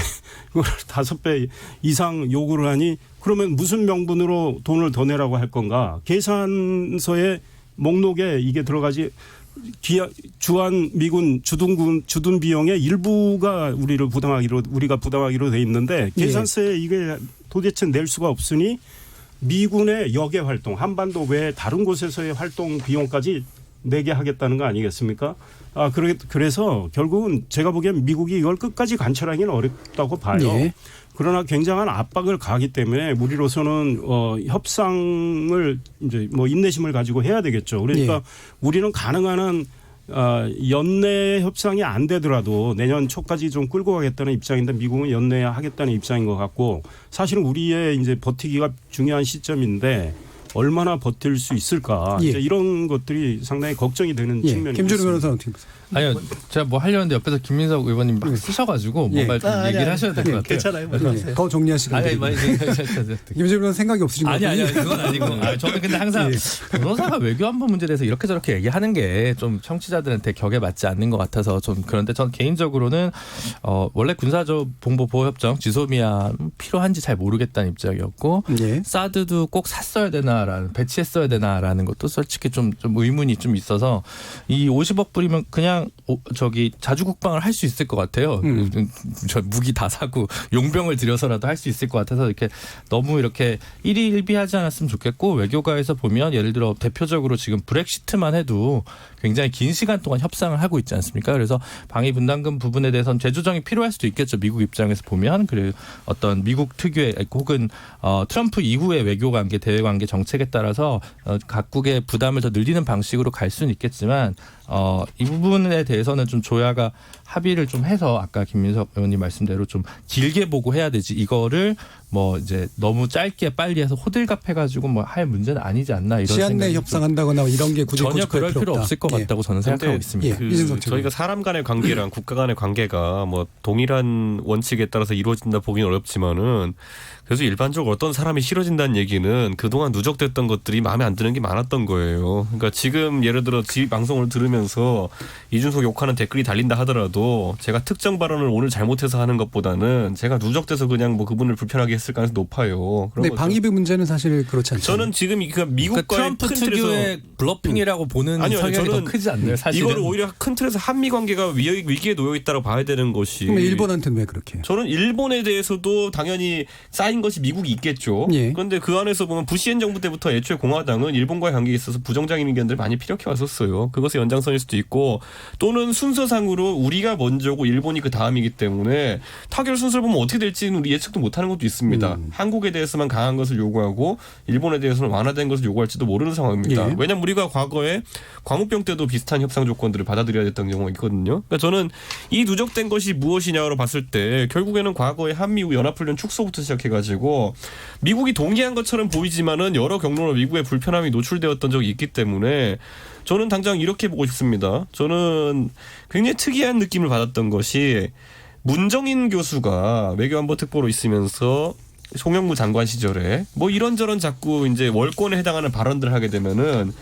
그걸 5배 이상 요구를 하니 그러면 무슨 명분으로 돈을 더 내라고 할 건가. 계산서의 목록에 이게 들어가지 주한 미군 주둔 비용의 일부가 우리가 부담하기로 돼 있는데 계산서에 이게 도대체 낼 수가 없으니 미군의 역외 활동 한반도 외 다른 곳에서의 활동 비용까지 내게 하겠다는 거 아니겠습니까? 그래서 결국은 제가 보기엔 미국이 이걸 끝까지 관철하기는 어렵다고 봐요. 예. 그러나 굉장한 압박을 가하기 때문에 우리로서는 협상을 이제 뭐 인내심을 가지고 해야 되겠죠. 그러니까 예. 우리는 가능한 한 연내 협상이 안 되더라도 내년 초까지 좀 끌고 가겠다는 입장인데 미국은 연내 하겠다는 입장인 것 같고 사실은 우리의 이제 버티기가 중요한 시점인데 얼마나 버틸 수 있을까 예. 이제 이런 것들이 상당히 걱정이 되는 측면이 김준우 있습니다. 변호사는 어떻게 보세요? 아니요, 제가 뭐 하려는데 옆에서 김민석 의원님 막 쓰셔가지고 뭔가 좀 얘기를 하셔야 될 것 같아요. 괜찮아요. 네. 더 정리하시고. 김준우 변호사 생각이 없으신 것 같아요. 아니 그건 아니고 저는 근데 항상 변호사가 외교안보 문제에 대해서 이렇게 저렇게 얘기하는 게 좀 청취자들한테 격에 맞지 않는 것 같아서 좀 그런데 전 개인적으로는 원래 군사적 봉보 보호협정 지소미아 필요한지 잘 모르겠다는 입장이었고 예. 사드도 꼭 샀어야 되나라는 배치했어야 되나라는 것도 솔직히 좀 의문이 좀 있어서 이 50억 불이면 그냥 자주 국방을 할 수 있을 것 같아요. 저 무기 다 사고 용병을 들여서라도 할 수 있을 것 같아서 이렇게 너무 이렇게 일희일비하지 않았으면 좋겠고 외교가에서 보면 예를 들어 대표적으로 지금 브렉시트만 해도 굉장히 긴 시간 동안 협상을 하고 있지 않습니까? 그래서 방위 분담금 부분에 대해서는 재조정이 필요할 수도 있겠죠. 미국 입장에서 보면 그리고 어떤 미국 특유의 혹은 트럼프 이후의 외교관계, 대외관계 정책에 따라서 각국의 부담을 더 늘리는 방식으로 갈 수는 있겠지만 이 부분에 대해서는 좀 조야가 합의를 좀 해서 아까 김민석 의원님 말씀대로 좀 길게 보고 해야 되지 이거를 뭐 이제 너무 짧게 빨리 해서 호들갑 해가지고 뭐 할 문제는 아니지 않나 이런 시한 내 협상한다거나 이런 게 굳이 전혀 그럴 필요 없을 것 예. 같다고 저는 생각하고 있습니다. 저희가 사람 간의 관계랑 국가 간의 관계가 뭐 동일한 원칙에 따라서 이루어진다 보기는 어렵지만은 그래서 일반적으로 어떤 사람이 싫어진다는 얘기는 그동안 누적됐던 것들이 마음에 안 드는 게 많았던 거예요. 그러니까 지금 예를 들어 방송을 들으면서 이준석 욕하는 댓글이 달린다 하더라도 제가 특정 발언을 오늘 잘못해서 하는 것보다는 제가 누적돼서 그냥 뭐 그분을 불편하게 했을 가능성이 높아요. 근데 방위비 문제는 사실 그렇지 않죠. 저는 지금 미국과의 트럼프 큰 틀에서 특유의 블러핑이라고 보는 성향이 더 크지 않나요? 사실은 이걸 오히려 큰 틀에서 한미 관계가 위기에 놓여 있다고 봐야 되는 것이. 그럼 일본한테는 왜 그렇게? 저는 일본에 대해서도 당연히 쌓인 것이 미국이 있겠죠. 예. 그런데 그 안에서 보면 부시엔 정부 때부터 애초에 공화당은 일본과의 관계에 있어서 부정적인 의견들을 많이 피력해 왔었어요. 그것의 연장선일 수도 있고 또는 순서상으로 우리가 먼저고 일본이 그 다음이기 때문에 타결 순서를 보면 어떻게 될지는 우리 예측도 못하는 것도 있습니다. 한국에 대해서만 강한 것을 요구하고 일본에 대해서는 완화된 것을 요구할지도 모르는 상황입니다. 예. 왜냐하면 우리가 과거에 광우병 때도 비슷한 협상 조건들을 받아들여야 됐던 경우가 있거든요. 그러니까 저는 이 누적된 것이 무엇이냐로 봤을 때 결국에는 과거에 한미우 연합훈련 축소부터 시작해가지고 미국이 동의한 것처럼 보이지만은 여러 경로로 미국의 불편함이 노출되었던 적이 있기 때문에 저는 당장 이렇게 보고 싶습니다. 저는 굉장히 특이한 느낌을 받았던 것이 문정인 교수가 외교안보 특보로 있으면서 송영무 장관 시절에 뭐 이런저런 자꾸 이제 월권에 해당하는 발언들을 하게 되면은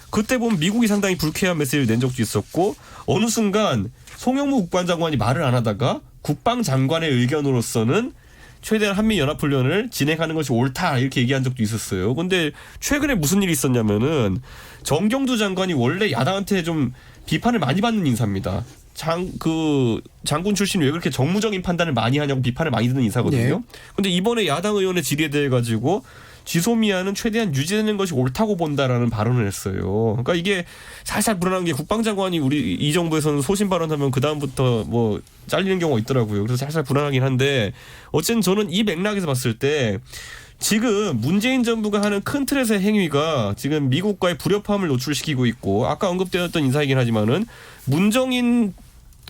그때 보면 미국이 상당히 불쾌한 메시지를 낸 적도 있었고 어느 순간 송영무 국방장관이 말을 안 하다가 국방장관의 의견으로서는 최대한 한미연합훈련을 진행하는 것이 옳다 이렇게 얘기한 적도 있었어요. 그런데 최근에 무슨 일이 있었냐면은 정경두 장관이 원래 야당한테 좀 비판을 많이 받는 인사입니다. 장군 출신이 왜 그렇게 정무적인 판단을 많이 하냐고 비판을 많이 듣는 인사거든요. 그런데 이번에 야당 의원의 질의에 대해 가지고 지소미아는 최대한 유지되는 것이 옳다고 본다라는 발언을 했어요. 그러니까 이게 살살 불안한 게 국방장관이 우리 이 정부에서는 소신 발언하면 그 다음부터 뭐 잘리는 경우가 있더라고요. 그래서 살살 불안하긴 한데 어쨌든 저는 이 맥락에서 봤을 때 지금 문재인 정부가 하는 큰 틀에서의 행위가 지금 미국과의 불협화음을 노출시키고 있고 아까 언급되었던 인사이긴 하지만은 문정인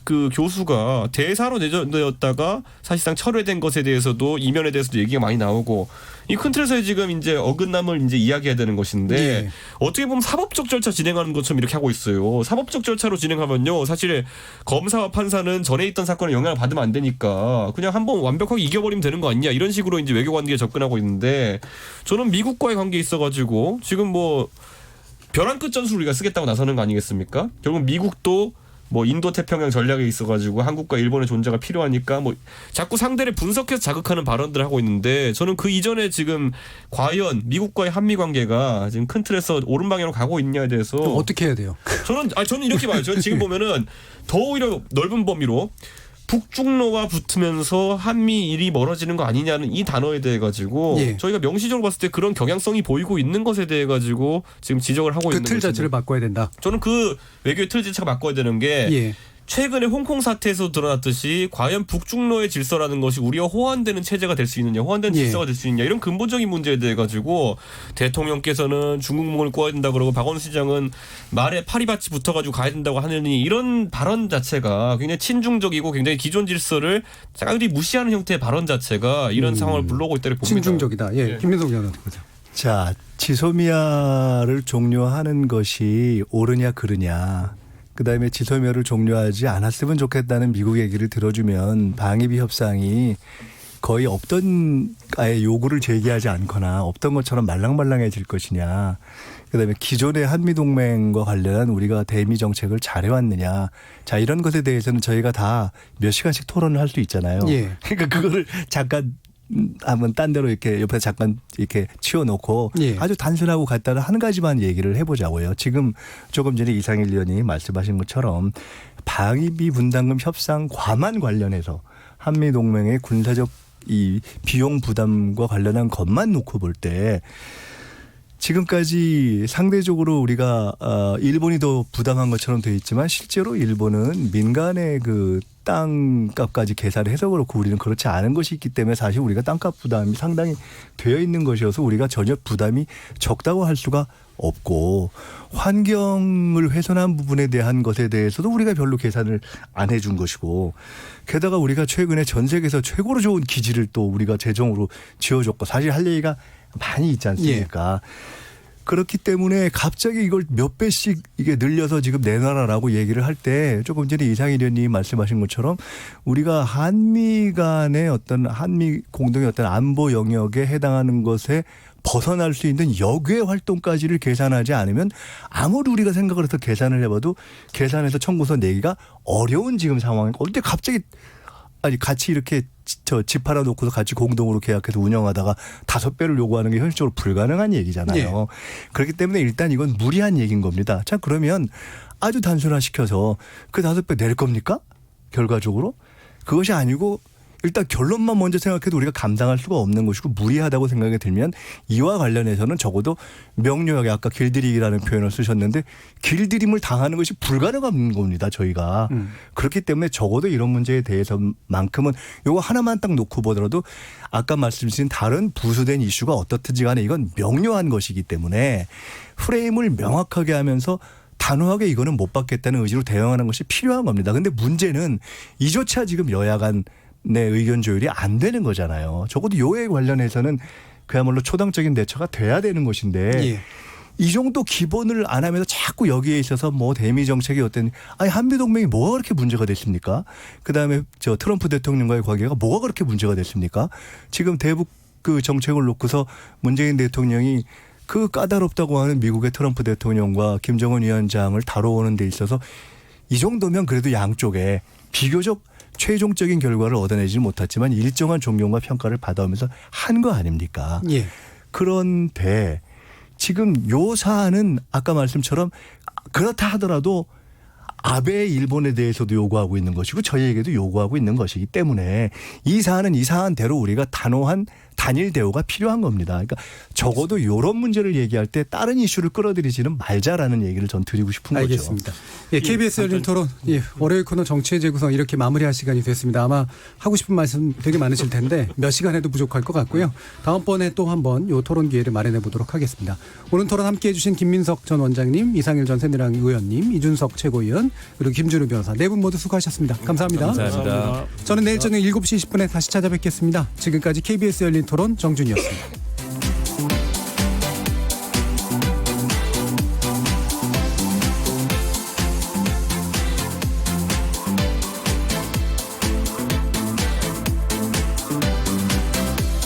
그 교수가 대사로 내정되었다가 사실상 철회된 것에 대해서도 이면에 대해서도 얘기가 많이 나오고 이 큰 틀에서 지금 이제 어긋남을 이제 이야기해야 되는 것인데 예. 어떻게 보면 사법적 절차 진행하는 것처럼 이렇게 하고 있어요. 사법적 절차로 진행하면요. 사실 검사와 판사는 전에 있던 사건에 영향을 받으면 안 되니까 그냥 한번 완벽하게 이겨버리면 되는 거 아니냐 이런 식으로 이제 외교 관계에 접근하고 있는데 저는 미국과의 관계에 있어가지고 지금 뭐 벼랑 끝 전술 우리가 쓰겠다고 나서는 거 아니겠습니까? 결국 미국도 뭐 인도 태평양 전략에 있어가지고 한국과 일본의 존재가 필요하니까 뭐 자꾸 상대를 분석해서 자극하는 발언들을 하고 있는데 저는 그 이전에 지금 과연 미국과의 한미 관계가 지금 큰 틀에서 옳은 방향으로 가고 있냐에 대해서 어떻게 해야 돼요? 저는 이렇게 봐요. 저는 지금 보면은 더 오히려 넓은 범위로 북중로와 붙으면서 한미일이 멀어지는 거 아니냐는 이 단어에 대해 가지고 예. 저희가 명시적으로 봤을 때 그런 경향성이 보이고 있는 것에 대해 가지고 지금 지적을 하고 있는 그 틀 자체를 바꿔야 된다. 저는 그 외교의 틀 자체가 바꿔야 되는 게 예. 최근에 홍콩 사태에서 드러났듯이 과연 북중로의 질서라는 것이 우리와 호환되는 체제가 될 수 있느냐, 호환되는 예. 질서가 될 수 있느냐 이런 근본적인 문제에 대해 가지고 대통령께서는 중국몽을 꼬아야 된다 그러고 박원순 시장은 말에 파리밭이 붙어가지고 가야 된다고 하느니 이런 발언 자체가 굉장히 친중적이고 굉장히 기존 질서를 자기들이 무시하는 형태의 발언 자체가 이런 상황을 불러오고 있다고 봅니다. 친중적이다. 예, 예. 김민석 의원 어떻게 보세요? 자, 지소미아를 종료하는 것이 옳으냐 그르냐. 그다음에 지소미아를 종료하지 않았으면 좋겠다는 미국 얘기를 들어주면 방위비 협상이 거의 없던 아예 요구를 제기하지 않거나 없던 것처럼 말랑말랑해질 것이냐. 그다음에 기존의 한미동맹과 관련한 우리가 대미 정책을 잘해왔느냐. 자, 이런 것에 대해서는 저희가 다 몇 시간씩 토론을 할 수 있잖아요. 예. 그러니까 그거를 잠깐 한번 딴 데로 이렇게 옆에 잠깐 이렇게 치워놓고 예. 아주 단순하고 간단한 한 가지만 얘기를 해보자고요. 지금 조금 전에 이상일 의원이 말씀하신 것처럼 방위비 분담금 협상 과만 관련해서 한미동맹의 군사적 이 비용 부담과 관련한 것만 놓고 볼 때 지금까지 상대적으로 우리가 일본이 더 부담한 것처럼 돼 있지만 실제로 일본은 민간의 그 땅값까지 계산을 해서 그렇고 우리는 그렇지 않은 것이 있기 때문에 사실 우리가 땅값 부담이 상당히 되어 있는 것이어서 우리가 전혀 부담이 적다고 할 수가 없고 환경을 훼손한 부분에 대한 것에 대해서도 우리가 별로 계산을 안 해준 것이고 게다가 우리가 최근에 전 세계에서 최고로 좋은 기지를 또 우리가 재정으로 지어줬고 사실 할 얘기가 많이 있지 않습니까? 예. 그렇기 때문에 갑자기 이걸 몇 배씩 이게 늘려서 지금 내놔라라고 얘기를 할 때 조금 전에 이상일 의원님이 말씀하신 것처럼 우리가 한미 간의 어떤 한미 공동의 어떤 안보 영역에 해당하는 것에 벗어날 수 있는 역외 활동까지를 계산하지 않으면 아무리 우리가 생각을 해서 계산을 해봐도 계산해서 청구서 내기가 어려운 지금 상황이고 어때 갑자기 아니 같이 이렇게 집 하나 놓고서 같이 공동으로 계약해서 운영하다가 5배를 요구하는 게 현실적으로 불가능한 얘기잖아요. 예. 그렇기 때문에 일단 이건 무리한 얘기인 겁니다. 자, 그러면 아주 단순화시켜서 그 5배 낼 겁니까? 결과적으로? 그것이 아니고 일단 결론만 먼저 생각해도 우리가 감당할 수가 없는 것이고 무리하다고 생각이 들면 이와 관련해서는 적어도 명료하게 아까 길들이기라는 표현을 쓰셨는데 길들임을 당하는 것이 불가능한 겁니다. 저희가. 그렇기 때문에 적어도 이런 문제에 대해서만큼은 이거 하나만 딱 놓고 보더라도 아까 말씀하신 다른 부수된 이슈가 어떻든지 간에 이건 명료한 것이기 때문에 프레임을 명확하게 하면서 단호하게 이거는 못 받겠다는 의지로 대응하는 것이 필요한 겁니다. 그런데 문제는 이조차 지금 여야 간 내 의견 조율이 안 되는 거잖아요. 적어도 요에 관련해서는 그야말로 초당적인 대처가 돼야 되는 것인데 예. 이 정도 기본을 안 하면서 자꾸 여기에 있어서 뭐 대미 정책이 어떤 아니 한미 동맹이 뭐가 그렇게 문제가 됐습니까? 그다음에 저 트럼프 대통령과의 관계가 뭐가 그렇게 문제가 됐습니까? 지금 대북 그 정책을 놓고서 문재인 대통령이 그 까다롭다고 하는 미국의 트럼프 대통령과 김정은 위원장을 다뤄오는 데 있어서 이 정도면 그래도 양쪽에 비교적 최종적인 결과를 얻어내지 못했지만 일정한 존경과 평가를 받아오면서 한 거 아닙니까? 예. 그런데 지금 요 사안은 아까 말씀처럼 그렇다 하더라도 아베 일본에 대해서도 요구하고 있는 것이고 저희에게도 요구하고 있는 것이기 때문에 이 사안은 이 사안대로 우리가 단호한 단일 대우가 필요한 겁니다. 그러니까 적어도 이런 문제를 얘기할 때 다른 이슈를 끌어들이지는 말자라는 얘기를 전 드리고 싶은 거죠. 알겠습니다. 예, KBS 열린 토론 월요일 코너 정치의 재구성 이렇게 마무리할 시간이 됐습니다. 아마 하고 싶은 말씀 되게 많으실 텐데 몇 시간 해도 부족할 것 같고요. 다음번에 또 한번 요 토론 기회를 마련해 보도록 하겠습니다. 오늘 토론 함께해 주신 김민석 전 원장님, 이상일 전 새누리당 의원님, 이준석 최고위원 그리고 김준우 변호사 네 분 모두 수고하셨습니다. 감사합니다. 감사합니다. 저는 내일 저녁 7시 20분에 다시 찾아뵙겠습니다. 지금까지 KBS 열린 토론 정준이었습니다.